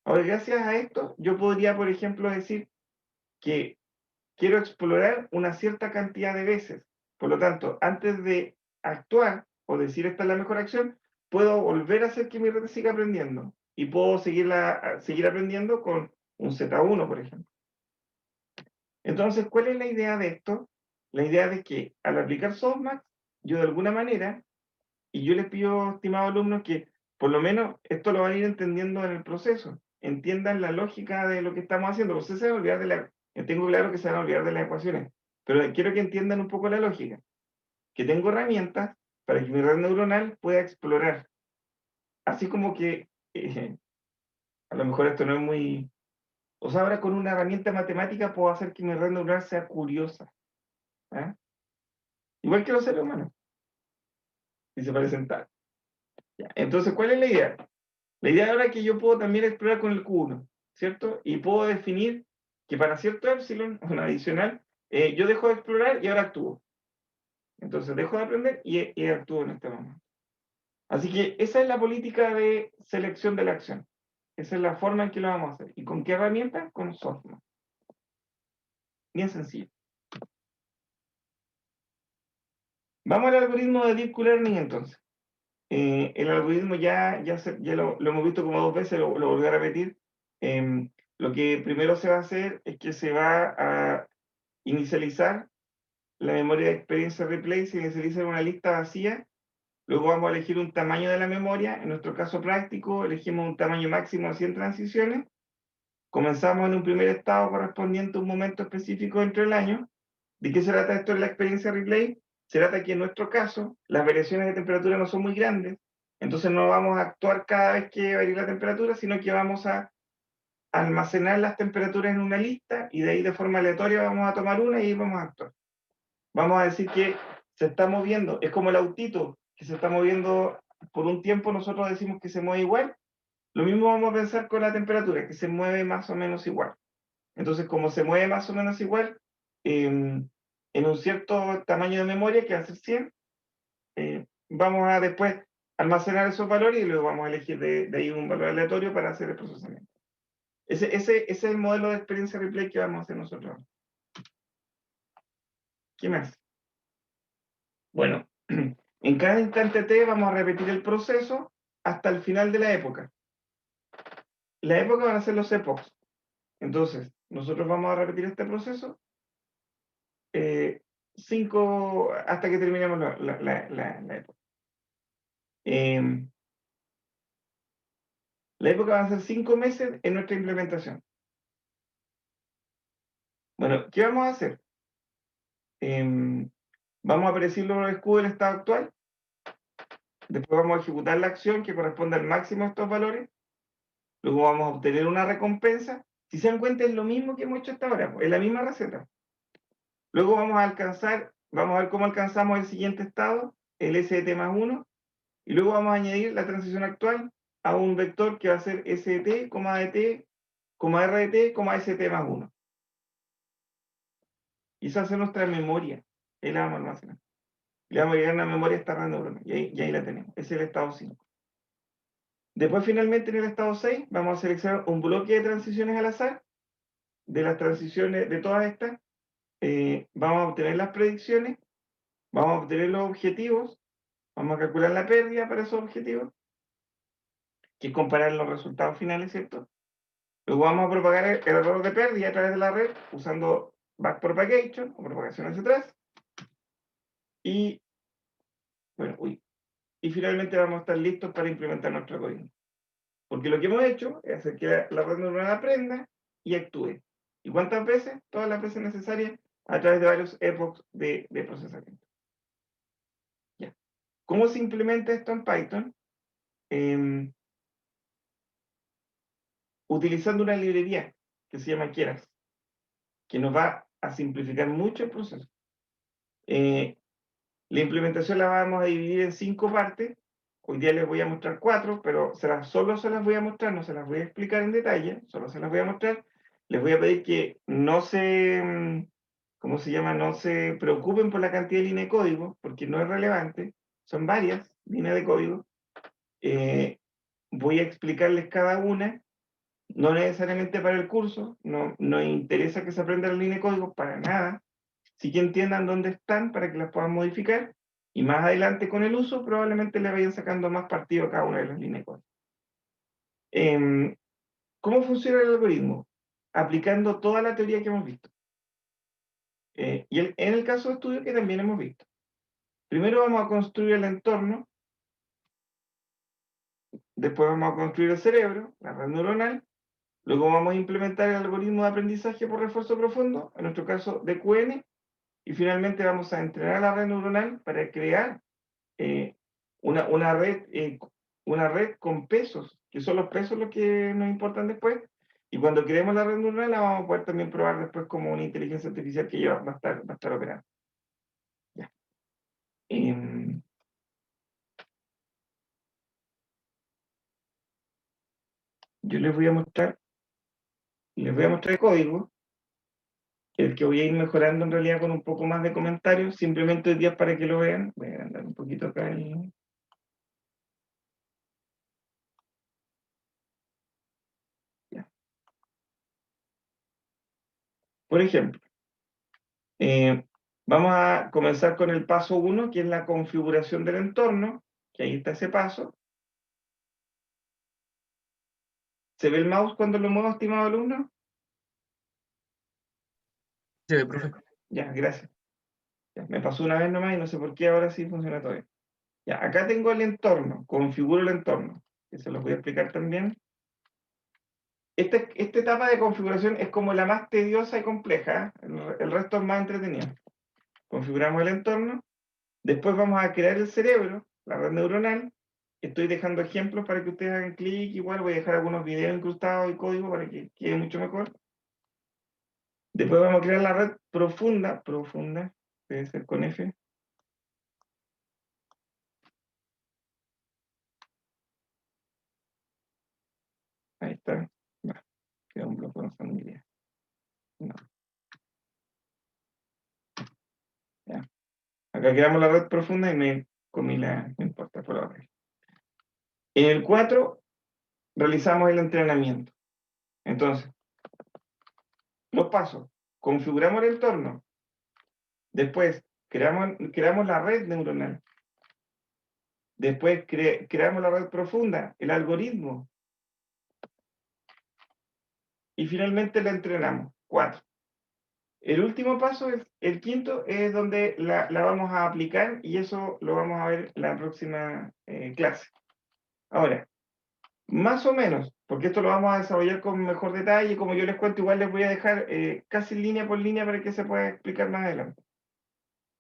Ahora, gracias a esto, yo podría, por ejemplo, decir que quiero explorar una cierta cantidad de veces. Por lo tanto, antes de actuar o decir esta es la mejor acción, puedo volver a hacer que mi red siga aprendiendo y puedo seguir aprendiendo con un Z1, por ejemplo. Entonces, ¿cuál es la idea de esto? La idea de que al aplicar softmax, yo de alguna manera, y yo les pido, estimados alumnos, que por lo menos esto lo van a ir entendiendo en el proceso, entiendan la lógica de lo que estamos haciendo. Ustedes se van a olvidar tengo claro que se van a olvidar de las ecuaciones, pero quiero que entiendan un poco la lógica, que tengo herramientas para que mi red neuronal pueda explorar. Así como que, a lo mejor esto no es muy... O sea, ahora con una herramienta matemática puedo hacer que mi red neuronal sea curiosa. ¿Eh? Igual que los seres humanos, y se parecen tal. ¿Ya? Entonces, ¿cuál es la idea? La idea ahora es que yo puedo también explorar con el Q1, ¿cierto? Y puedo definir que para cierto epsilon, un adicional, yo dejo de explorar y ahora actúo. Entonces dejo de aprender y actúo en este momento. Así que esa es la política de selección de la acción. Esa es la forma en que lo vamos a hacer. ¿Y con qué herramienta? Con softmax. Bien sencillo. Vamos al algoritmo de Deep Learning entonces. El algoritmo ya lo hemos visto como dos veces, lo volví a repetir. Lo que primero se va a hacer es que se va a inicializar la memoria de experiencia replay, se inicializa en una lista vacía. Luego vamos a elegir un tamaño de la memoria. En nuestro caso práctico, elegimos un tamaño máximo de 100 transiciones. Comenzamos en un primer estado correspondiente a un momento específico dentro del año. ¿De qué se trata esto en la experiencia replay? Se trata que en nuestro caso las variaciones de temperatura no son muy grandes, entonces no vamos a actuar cada vez que varíe la temperatura, sino que vamos a almacenar las temperaturas en una lista y de ahí de forma aleatoria vamos a tomar una y ahí vamos a actuar. Vamos a decir que se está moviendo, es como el autito que se está moviendo por un tiempo, nosotros decimos que se mueve igual, lo mismo vamos a pensar con la temperatura, que se mueve más o menos igual. Entonces, como se mueve más o menos igual, en un cierto tamaño de memoria, que va a ser 100, vamos a después almacenar esos valores y luego vamos a elegir de ahí un valor aleatorio para hacer el procesamiento. Ese es el modelo de experiencia replay que vamos a hacer nosotros. ¿Qué más? Bueno, en cada instante t vamos a repetir el proceso hasta el final de la época. La época van a ser los epochs. Entonces, nosotros vamos a repetir este proceso hasta que terminemos la época. La época va a ser 5 meses en nuestra implementación. Bueno, ¿qué vamos a hacer? Vamos a predecir los escudos del estado actual. Después vamos a ejecutar la acción que corresponde al máximo de estos valores. Luego vamos a obtener una recompensa. Si se dan cuenta, es lo mismo que hemos hecho hasta ahora, es la misma receta. Luego vamos a ver cómo alcanzamos el siguiente estado, el ST más 1, y luego vamos a añadir la transición actual a un vector que va a ser ST, DT, RDT, ST más 1. Y esa va a ser nuestra memoria. Ahí la vamos a almacenar. Le vamos a llegar una memoria a esta red neuronal. Y ahí la tenemos. Ese es el estado 5. Después, finalmente, en el estado 6, vamos a seleccionar un bloque de transiciones al azar. De las transiciones, de todas estas, vamos a obtener las predicciones, vamos a obtener los objetivos, vamos a calcular la pérdida para esos objetivos, que es comparar los resultados finales, ¿cierto? Luego vamos a propagar el error de pérdida a través de la red usando backpropagation o propagación hacia atrás. Y, bueno, y finalmente vamos a estar listos para implementar nuestro algoritmo. Porque lo que hemos hecho es hacer que la red neuronal aprenda y actúe. ¿Y cuántas veces? Todas las veces necesarias a través de varios epochs de procesamiento. Ya. ¿Cómo se implementa esto en Python? Utilizando una librería que se llama Keras, que nos va a simplificar mucho el proceso. La implementación la vamos a dividir en 5 partes. Hoy día les voy a mostrar 4, pero solo se las voy a mostrar, no se las voy a explicar en detalle, solo se las voy a mostrar. Les voy a pedir que no se, ¿cómo se llama? No se preocupen por la cantidad de líneas de código, porque no es relevante. Son varias líneas de código. Voy a explicarles cada una, no necesariamente para el curso, no interesa que se aprenda la línea de código para nada, sí que entiendan dónde están para que las puedan modificar, y más adelante con el uso probablemente le vayan sacando más partido a cada una de las líneas de código. ¿Cómo funciona el algoritmo? Aplicando toda la teoría que hemos visto. Y en el caso de estudio que también hemos visto. Primero vamos a construir el entorno, después vamos a construir el cerebro, la red neuronal, luego vamos a implementar el algoritmo de aprendizaje por refuerzo profundo, en nuestro caso DQN, y finalmente vamos a entrenar la red neuronal para crear una, una red, una red con pesos, que son los pesos los que nos importan después, y cuando creemos la red neuronal la vamos a poder también probar después como una inteligencia artificial que ya va a estar operando. Ya. Yo les voy a mostrar el código, el que voy a ir mejorando en realidad con un poco más de comentarios, simplemente hoy día para que lo vean. Voy a andar un poquito acá. Ya. Por ejemplo, vamos a comenzar con el paso 1, que es la configuración del entorno, que ahí está ese paso. ¿Se ve el mouse cuando lo muevo, estimado alumno? Se ve, profe. Ya, gracias. Ya, me pasó una vez nomás y no sé por qué ahora sí funciona todavía. Ya, acá tengo el entorno, configuro el entorno, que se los voy a explicar también. Esta etapa de configuración es como la más tediosa y compleja, el resto es más entretenido. Configuramos el entorno, después vamos a crear el cerebro, la red neuronal. Estoy dejando ejemplos para que ustedes hagan clic, igual voy a dejar algunos videos incrustados y código para que quede mucho mejor. Después vamos a crear la red profunda, debe ser con F. Ahí está. Va, queda un bloque de familia. No, ya. Acá creamos la red profunda y me comí no importa, por ahora. En el 4 realizamos el entrenamiento. Entonces, los pasos. Configuramos el entorno. Después, creamos la red neuronal. Después, creamos la red profunda, el algoritmo. Y finalmente la entrenamos. 4. El último paso, el quinto, es donde la vamos a aplicar y eso lo vamos a ver en la próxima clase. Ahora, más o menos, porque esto lo vamos a desarrollar con mejor detalle, como yo les cuento, igual les voy a dejar casi línea por línea para que se pueda explicar más adelante.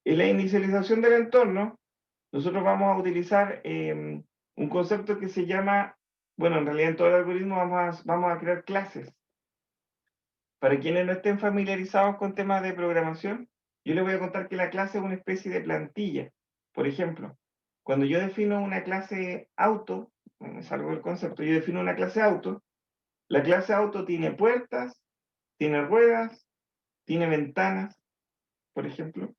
En la inicialización del entorno, nosotros vamos a utilizar un concepto que se llama, bueno, en realidad en todo el algoritmo vamos a crear clases. Para quienes no estén familiarizados con temas de programación, yo les voy a contar que la clase es una especie de plantilla. Por ejemplo, cuando yo defino una clase auto, me salgo del concepto, yo defino una clase auto, la clase auto tiene puertas, tiene ruedas, tiene ventanas, por ejemplo.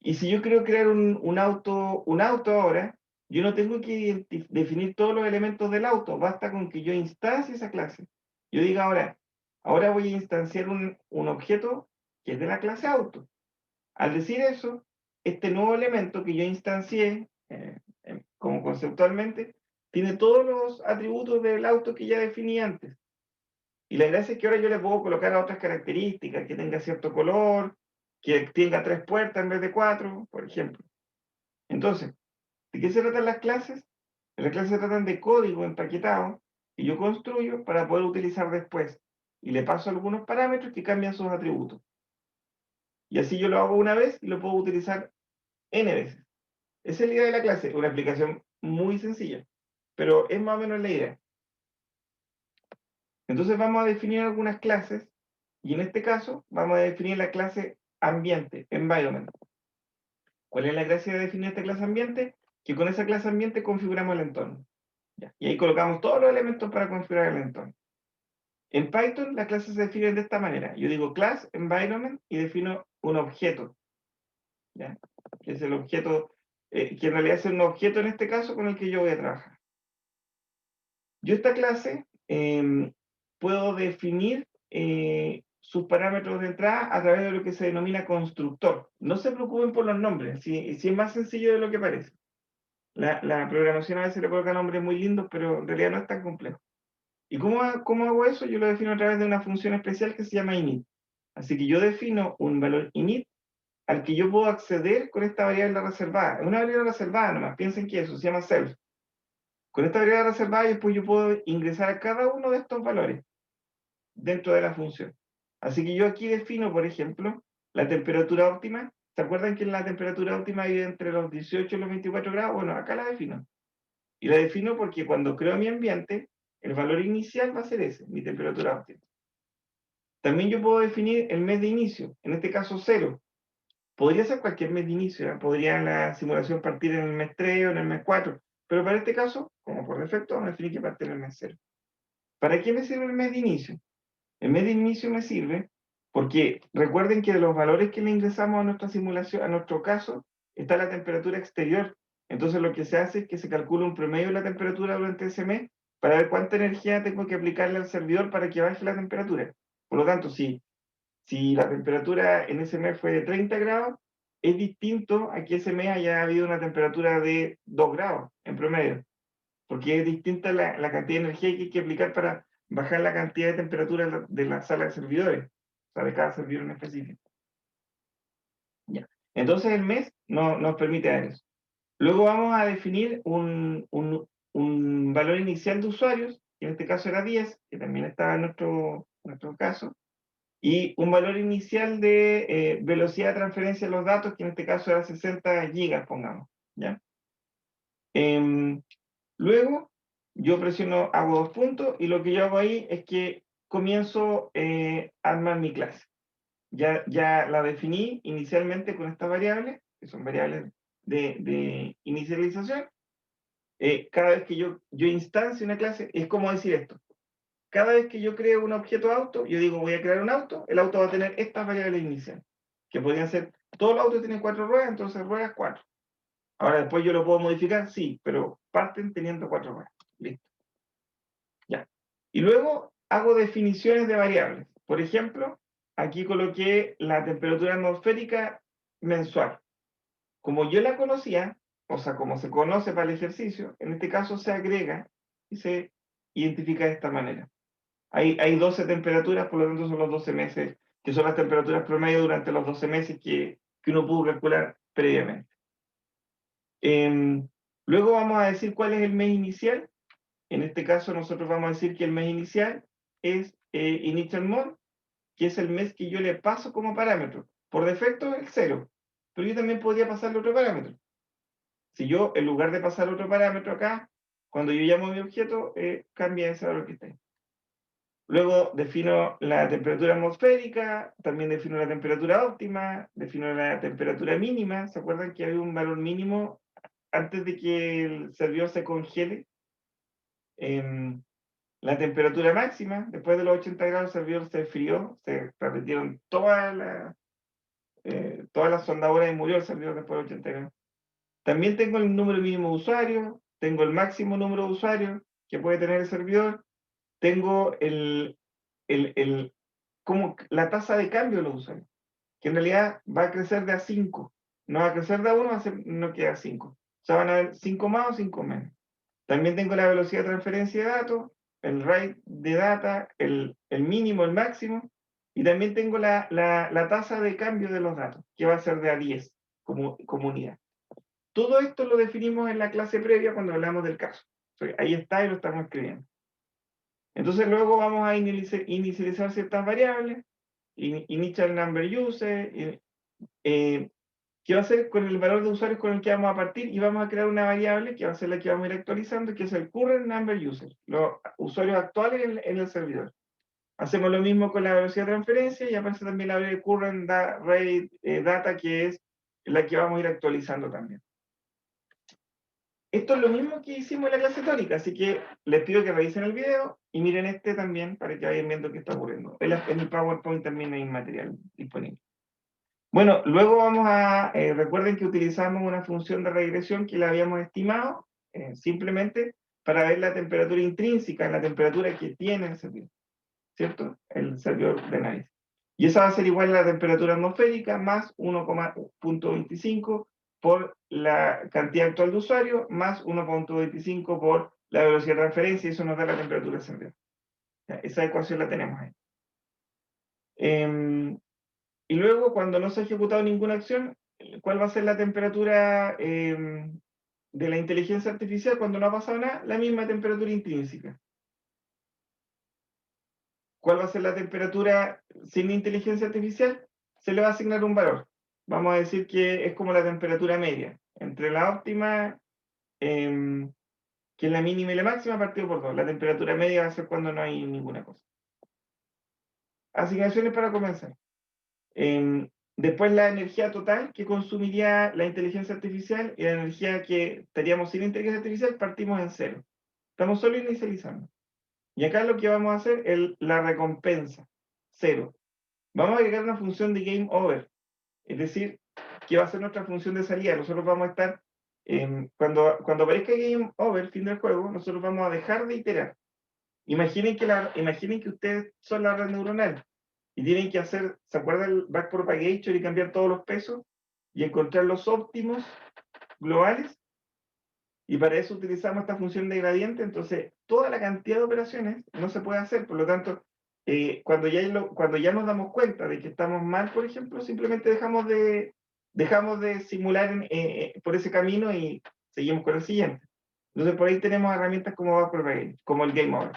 Y si yo quiero crear un auto ahora, yo no tengo que definir todos los elementos del auto, basta con que yo instancie esa clase. Yo diga ahora voy a instanciar un objeto que es de la clase auto. Al decir eso, este nuevo elemento que yo instancié, como conceptualmente, tiene todos los atributos del auto que ya definí antes. Y la gracia es que ahora yo le puedo colocar otras características, que tenga cierto color, que tenga 3 puertas en vez de 4, por ejemplo. Entonces, ¿de qué se tratan las clases? Las clases se tratan de código empaquetado que yo construyo para poder utilizar después. Y le paso algunos parámetros que cambian sus atributos. Y así yo lo hago una vez y lo puedo utilizar n veces. Esa es la idea de la clase, una aplicación muy sencilla, pero es más o menos la idea. Entonces vamos a definir algunas clases y en este caso vamos a definir la clase ambiente, environment. ¿Cuál es la gracia de definir esta clase ambiente? Que con esa clase ambiente configuramos el entorno. ¿Ya? Y ahí colocamos todos los elementos para configurar el entorno. En Python las clases se definen de esta manera. Yo digo class, environment y defino un objeto. ¿Ya? Que es el objeto, que en realidad es un objeto en este caso con el que yo voy a trabajar. Yo esta clase puedo definir sus parámetros de entrada a través de lo que se denomina constructor. No se preocupen por los nombres, si es más sencillo de lo que parece. La programación a veces le coloca nombres muy lindos, pero en realidad no es tan complejo. ¿Y cómo hago eso? Yo lo defino a través de una función especial que se llama init. Así que yo defino un valor init al que yo puedo acceder con esta variable reservada. Es una variable reservada nomás, piensen que eso se llama self. Con esta variable reservada después yo puedo ingresar a cada uno de estos valores dentro de la función. Así que yo aquí defino, por ejemplo, la temperatura óptima. ¿Se acuerdan que la temperatura óptima vive entre los 18 y los 24 grados? Bueno, acá la defino. Y la defino porque cuando creo mi ambiente, el valor inicial va a ser ese, mi temperatura óptima. También yo puedo definir el mes de inicio, en este caso 0. Podría ser cualquier mes de inicio, ¿eh? Podría la simulación partir en el mes 3 o en el mes 4, pero para este caso, como por defecto, vamos a definir que parte en el mes 0. ¿Para qué me sirve el mes de inicio? El mes de inicio me sirve porque recuerden que de los valores que le ingresamos a nuestra simulación, a nuestro caso, está la temperatura exterior. Entonces lo que se hace es que se calcula un promedio de la temperatura durante ese mes para ver cuánta energía tengo que aplicarle al servidor para que baje la temperatura. Por lo tanto, si la temperatura en ese mes fue de 30 grados, es distinto a que ese mes haya habido una temperatura de 2 grados en promedio, porque es distinta la cantidad de energía que hay que aplicar para bajar la cantidad de temperatura de la sala de servidores, o sea, de cada servidor en específico. Ya. Entonces el mes nos permite dar eso. Luego vamos a definir un valor inicial de usuarios, que en este caso era 10, que también estaba en nuestro caso, y un valor inicial de velocidad de transferencia de los datos, que en este caso era 60 gigas, pongamos. ¿Ya? Luego, yo presiono, hago 2 puntos, y lo que yo hago ahí es que comienzo a armar mi clase. Ya la definí inicialmente con estas variables, que son variables de inicialización. Cada vez que yo instancio una clase, es como decir esto. Cada vez que yo creo un objeto auto, yo digo voy a crear un auto, el auto va a tener estas variables iniciales, que podrían ser, todo el auto tiene 4 ruedas, entonces ruedas 4. Ahora después yo lo puedo modificar, sí, pero parten teniendo 4 parámetros. Listo. Ya. Y luego hago definiciones de variables. Por ejemplo, aquí coloqué la temperatura atmosférica mensual. Como yo la conocía, o sea, como se conoce para el ejercicio, en este caso se agrega y se identifica de esta manera. Hay 12 temperaturas, por lo tanto son los 12 meses, que son las temperaturas promedio durante los 12 meses que uno pudo calcular previamente. Luego vamos a decir cuál es el mes inicial. En este caso nosotros vamos a decir que el mes inicial es initial month, que es el mes que yo le paso como parámetro. Por defecto es el 0, pero yo también podría pasarle otro parámetro. Si yo, en lugar de pasar otro parámetro acá, cuando yo llamo a mi objeto, cambia ese valor que está ahí. Luego defino la temperatura atmosférica, también defino la temperatura óptima, defino la temperatura mínima. ¿Se acuerdan que había un valor mínimo antes de que el servidor se congele? La temperatura máxima, después de los 80 grados, el servidor se enfrió, se repitieron todas las soldaduras y murió el servidor después de 80 grados. También tengo el número mínimo de usuarios, tengo el máximo número de usuarios que puede tener el servidor, tengo como la tasa de cambio de los usuarios, que en realidad va a crecer de a 5, no va a crecer de a 1, no queda 5. O sea, van a haber 5 más o 5 menos. También tengo la velocidad de transferencia de datos, el rate de data, el mínimo, el máximo, y también tengo la tasa de cambio de los datos, que va a ser de a 10 como unidad. Todo esto lo definimos en la clase previa cuando hablamos del caso. Ahí está y lo estamos escribiendo. Entonces luego vamos a inicializar ciertas variables, initial number user, que va a ser con el valor de usuarios con el que vamos a partir, y vamos a crear una variable que va a ser la que vamos a ir actualizando, que es el current number user, los usuarios actuales en el servidor. Hacemos lo mismo con la velocidad de transferencia y aparece también la variable current rate data, que es la que vamos a ir actualizando también. Esto es lo mismo que hicimos en la clase teórica, así que les pido que revisen el video y miren este también para que vayan viendo qué está ocurriendo. En el PowerPoint también hay material disponible. Bueno, luego vamos a, recuerden que utilizamos una función de regresión que la habíamos estimado, simplemente para ver la temperatura intrínseca, la temperatura que tiene el servidor, ¿cierto? El servidor de análisis. Y esa va a ser igual a la temperatura atmosférica más 1,25 por la cantidad actual de usuarios, más 1,25 por la velocidad de transferencia, y eso nos da la temperatura del servidor. Esa ecuación la tenemos ahí. Y luego, cuando no se ha ejecutado ninguna acción, ¿cuál va a ser la temperatura de la inteligencia artificial cuando no ha pasado nada? La misma temperatura intrínseca. ¿Cuál va a ser la temperatura sin inteligencia artificial? Se le va a asignar un valor. Vamos a decir que es como la temperatura media, entre la óptima, que es la mínima y la máxima, partido por 2. La temperatura media va a ser cuando no hay ninguna cosa. Asignaciones para comenzar. Después la energía total que consumiría la inteligencia artificial y la energía que estaríamos sin inteligencia artificial, partimos en 0. Estamos solo inicializando. Y acá lo que vamos a hacer es la recompensa, 0. Vamos a agregar una función de game over, es decir, que va a ser nuestra función de salida. Nosotros vamos a estar, cuando aparezca game over, fin del juego, nosotros vamos a dejar de iterar. Imaginen que ustedes son la red neuronal y tienen que hacer, ¿se acuerdan el backpropagation y cambiar todos los pesos y encontrar los óptimos globales? Y para eso utilizamos esta función de gradiente. Entonces toda la cantidad de operaciones no se puede hacer, por lo tanto, cuando ya nos damos cuenta de que estamos mal, por ejemplo, simplemente dejamos de simular por ese camino y seguimos con el siguiente. Entonces por ahí tenemos herramientas como backpropagation, como el game over.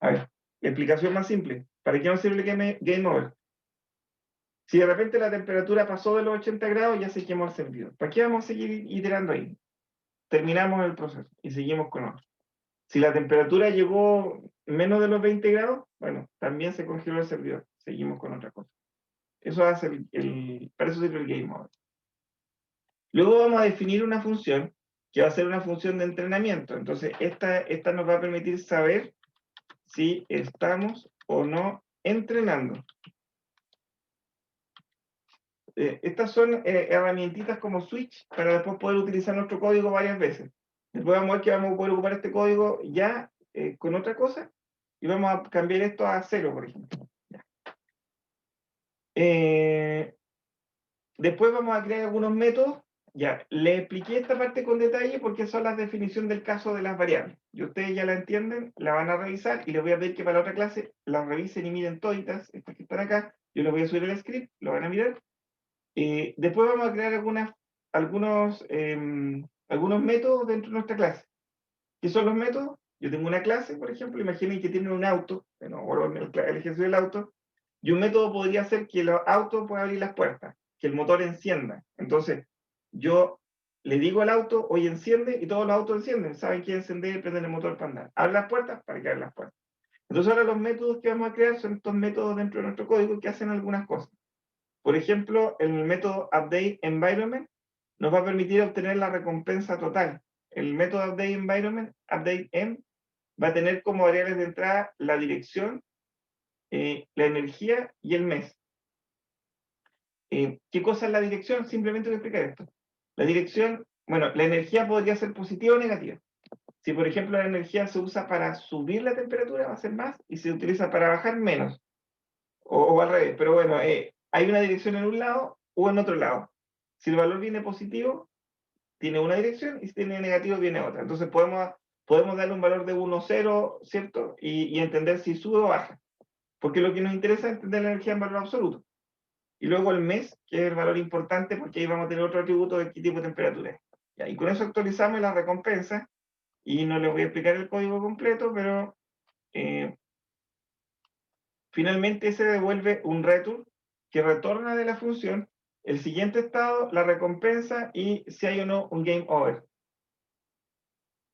A ver, explicación más simple. ¿Para qué nos sirve el game over? Si de repente la temperatura pasó de los 80 grados, ya se quemó el servidor. ¿Para qué vamos a seguir iterando ahí? Terminamos el proceso y seguimos con otro. Si la temperatura llegó menos de los 20 grados, bueno, también se congeló el servidor. Seguimos con otra cosa. Eso hace para eso sirve el game over. Luego vamos a definir una función que va a ser una función de entrenamiento. Entonces, esta nos va a permitir saber si estamos o no entrenando. Estas son herramientitas como switch para después poder utilizar nuestro código varias veces. Después vamos a ver que vamos a poder ocupar este código ya con otra cosa y vamos a cambiar esto a 0, por ejemplo. Después vamos a crear algunos métodos. Ya, le expliqué esta parte con detalle porque son las definiciones del caso de las variables. Y ustedes ya la entienden, la van a revisar y les voy a pedir que para la otra clase las revisen y miren toditas, estas que están acá. Yo les voy a subir el script, lo van a mirar. Después vamos a crear algunos métodos dentro de nuestra clase. ¿Qué son los métodos? Yo tengo una clase, por ejemplo, imaginen que tienen un auto, bueno, ahora el ejercicio del auto, y un método podría ser que el auto pueda abrir las puertas, que el motor encienda. Entonces, yo le digo al auto, oye, enciende, y todos los autos encienden, saben que encender y prender el motor para andar. Abre las puertas para que abran las puertas. Entonces ahora los métodos que vamos a crear son estos métodos dentro de nuestro código que hacen algunas cosas. Por ejemplo, el método updateEnvironment nos va a permitir obtener la recompensa total. El método updateEnvironment, updateEn, va a tener como variables de entrada la dirección, la energía y el mes. ¿Qué cosa es la dirección? Simplemente voy a explicar esto. La dirección, bueno, la energía podría ser positiva o negativa. Si, por ejemplo, la energía se usa para subir la temperatura, va a ser más, y se utiliza para bajar menos. O al revés, pero bueno, hay una dirección en un lado o en otro lado. Si el valor viene positivo, tiene una dirección, y si tiene negativo, viene otra. Entonces podemos darle un valor de 1, 0, ¿cierto? Y entender si sube o baja. Porque lo que nos interesa es entender la energía en valor absoluto. Y luego el mes, que es el valor importante, porque ahí vamos a tener otro atributo de qué tipo de temperatura es. ¿Ya? Y con eso actualizamos la recompensa, y no les voy a explicar el código completo, pero finalmente se devuelve un return que retorna de la función el siguiente estado, la recompensa y si hay o no un game over.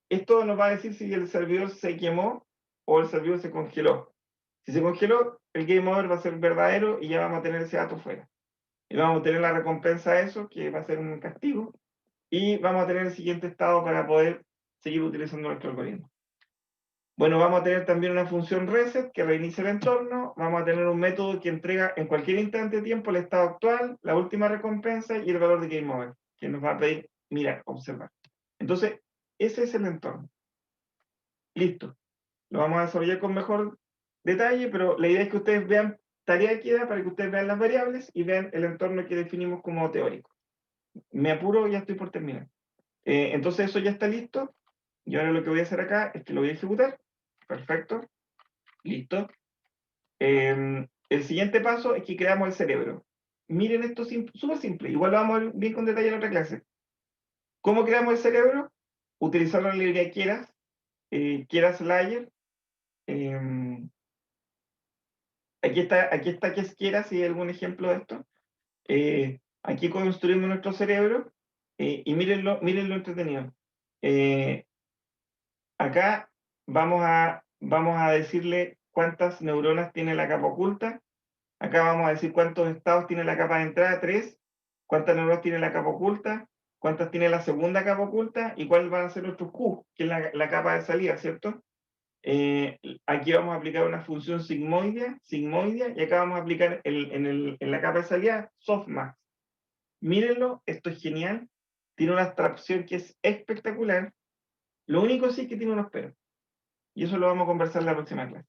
Esto nos va a decir si el servidor se quemó o el servidor se congeló. Si se congeló, el game over va a ser verdadero y ya vamos a tener ese dato fuera. Y vamos a tener la recompensa a eso, que va a ser un castigo, y vamos a tener el siguiente estado para poder seguir utilizando nuestro algoritmo. Bueno, vamos a tener también una función reset que reinicia el entorno. Vamos a tener un método que entrega en cualquier instante de tiempo el estado actual, la última recompensa y el valor de game over, que nos va a pedir mirar, observar. Entonces, ese es el entorno. Listo. Lo vamos a desarrollar con mejor detalle, pero la idea es que ustedes vean tarea que da para que ustedes vean las variables y vean el entorno que definimos como teórico. Me apuro, ya estoy por terminar. Entonces eso ya está listo. Y ahora lo que voy a hacer acá es que lo voy a ejecutar. Perfecto. Listo. El siguiente paso es que creamos el cerebro. Miren esto súper simple. Igual lo vamos a ver bien con detalle en otra clase. ¿Cómo creamos el cerebro? Utilizando la librería Keras Layer. Aquí está que es Keras, si hay algún ejemplo de esto. Aquí construimos nuestro cerebro y mírenlo entretenido. Acá vamos a decirle cuántas neuronas tiene la capa oculta. Acá vamos a decir cuántos estados tiene la capa de entrada, 3, cuántas neuronas tiene la capa oculta, cuántas tiene la segunda capa oculta y cuáles van a ser nuestros Q, que es la capa de salida, ¿cierto? Aquí vamos a aplicar una función sigmoidea, y acá vamos a aplicar en la capa de salida softmax. Mírenlo, esto es genial, tiene una abstracción que es espectacular, lo único sí es que tiene unos peros, y eso lo vamos a conversar en la próxima clase.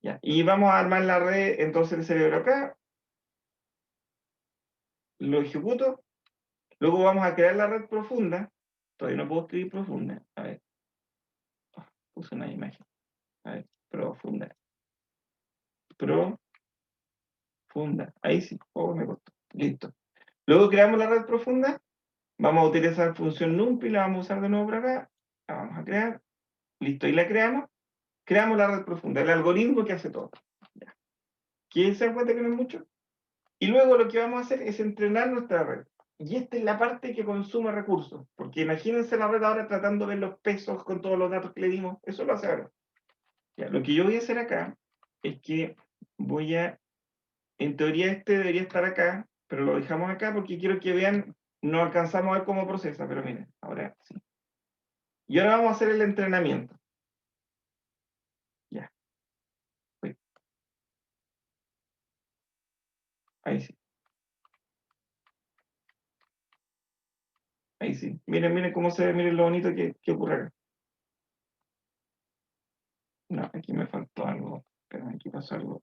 Ya. Y vamos a armar la red, entonces el cerebro acá, lo ejecuto, luego vamos a crear la red profunda, todavía no puedo escribir profunda, a ver, puse una imagen, a ver, profunda, ahí sí, oh, me costó, listo. Luego creamos la red profunda, vamos a utilizar función numpy, la vamos a usar de nuevo por acá, la vamos a crear, listo, y la creamos la red profunda, el algoritmo que hace todo. Ya. ¿Quién se da cuenta que no es mucho? Y luego lo que vamos a hacer es entrenar nuestra red. Y esta es la parte que consume recursos, porque imagínense la red ahora tratando de ver los pesos con todos los datos que le dimos, eso lo hace ahora. Ya, lo que yo voy a hacer acá es que en teoría este debería estar acá, pero lo dejamos acá porque quiero que vean, no alcanzamos a ver cómo procesa, pero miren, ahora sí. Y ahora vamos a hacer el entrenamiento. Ya. Ahí sí. Ahí sí. Miren, miren cómo se ve, miren lo bonito que ocurre acá. No, aquí me faltó algo. Espera, aquí pasó algo.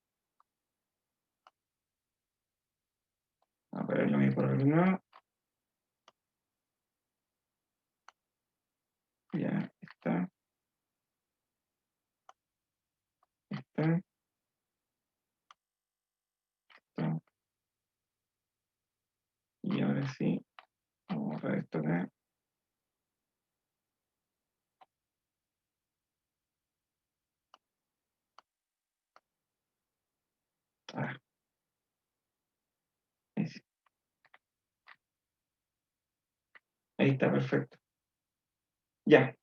A ver, lo voy a correr de nuevo. Ya, está. Está. Está. Y ahora sí. Vamos a borrar esto acá. Ah, ahí sí. Ahí está, perfecto. Ya.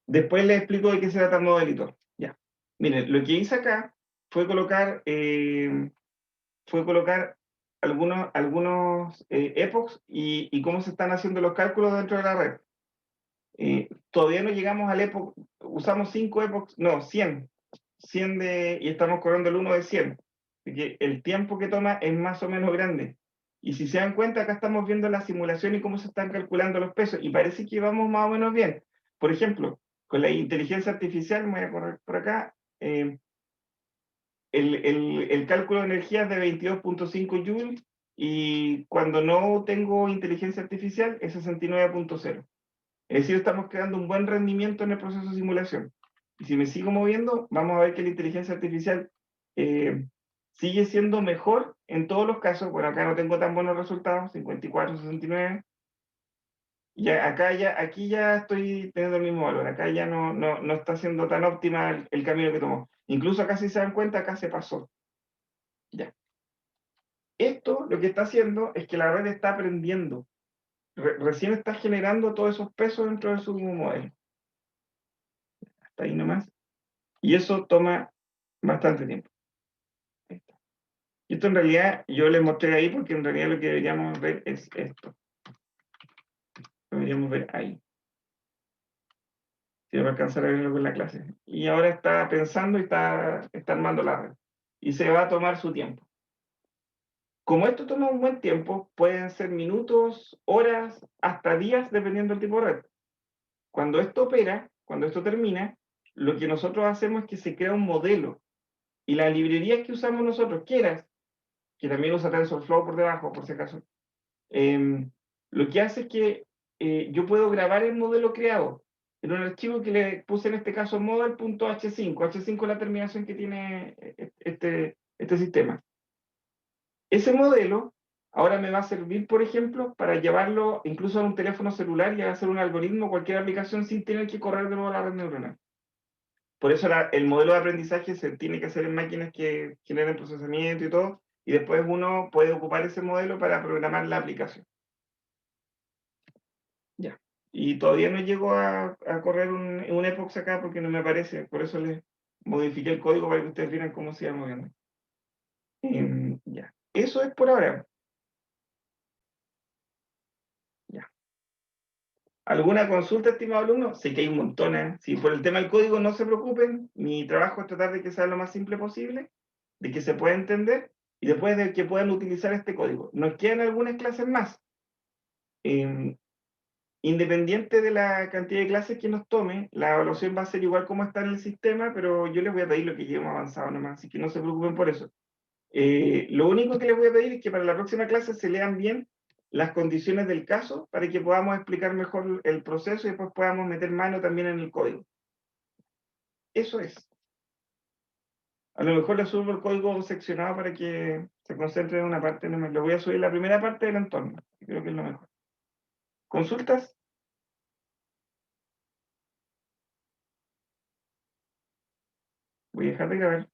Después les explico de qué se trata el modelito. Ya. Miren, lo que hice acá fue colocar algunos epochs y cómo se están haciendo los cálculos dentro de la red. Todavía no llegamos al epoch, usamos 5 epochs, no, 100 y estamos corriendo el 1 de 100. Así que el tiempo que toma es más o menos grande. Y si se dan cuenta, acá estamos viendo la simulación y cómo se están calculando los pesos, y parece que vamos más o menos bien. Por ejemplo, con la inteligencia artificial, me voy a correr por acá, el cálculo de energía es de 22.5 joules, y cuando no tengo inteligencia artificial es 69.0. Es decir, estamos creando un buen rendimiento en el proceso de simulación. Y si me sigo moviendo, vamos a ver que la inteligencia artificial eh, sigue siendo mejor en todos los casos. Bueno, acá no tengo tan buenos resultados, 54, 69. Ya, aquí ya estoy teniendo el mismo valor. Acá ya no está siendo tan óptima el camino que tomó. Incluso acá, si se dan cuenta, acá se pasó. Ya. Esto lo que está haciendo es que la red está aprendiendo. Recién está generando todos esos pesos dentro de su modelo. Hasta ahí nomás. Y eso toma bastante tiempo. Ahí está. Y esto en realidad yo les mostré ahí porque en realidad lo que deberíamos ver es esto. Lo deberíamos ver ahí. Si no alcanzar a verlo con la clase. Y ahora está pensando y está armando la red. Y se va a tomar su tiempo. Como esto toma un buen tiempo, pueden ser minutos, horas, hasta días, dependiendo del tipo de red. Cuando esto opera, cuando esto termina, lo que nosotros hacemos es que se crea un modelo. Y la librería que usamos nosotros, Keras, que también usa TensorFlow por debajo, por si acaso, lo que hace es que yo puedo grabar el modelo creado en un archivo que le puse en este caso model.h5. H5 es la terminación que tiene este sistema. Ese modelo ahora me va a servir, por ejemplo, para llevarlo incluso a un teléfono celular y hacer un algoritmo, cualquier aplicación, sin tener que correr de nuevo la red neuronal. Por eso el modelo de aprendizaje se tiene que hacer en máquinas que generen procesamiento y todo, y después uno puede ocupar ese modelo para programar la aplicación. Ya. Y todavía no llego a correr un epoch acá porque no me aparece, por eso les modifiqué el código para que ustedes vieran cómo se iba moviendo. Ya. Eso es por ahora. Ya. ¿Alguna consulta, estimado alumno? Sé que hay un montón, ¿eh? Si por el tema del código no se preocupen, mi trabajo es tratar de que sea lo más simple posible, de que se pueda entender y después de que puedan utilizar este código. Nos quedan algunas clases más. Eh, Independiente de la cantidad de clases que nos tome, la evaluación va a ser igual como está en el sistema, pero yo les voy a pedir lo que llevemos avanzado nomás, así que no se preocupen por eso. Lo único que les voy a pedir es que para la próxima clase se lean bien las condiciones del caso para que podamos explicar mejor el proceso y después podamos meter mano también en el código. Eso es. A lo mejor les subo el código seccionado para que se concentren en una parte nomás. Le voy a subir la primera parte del entorno. Creo que es lo mejor. ¿Consultas? Voy a dejar de grabar.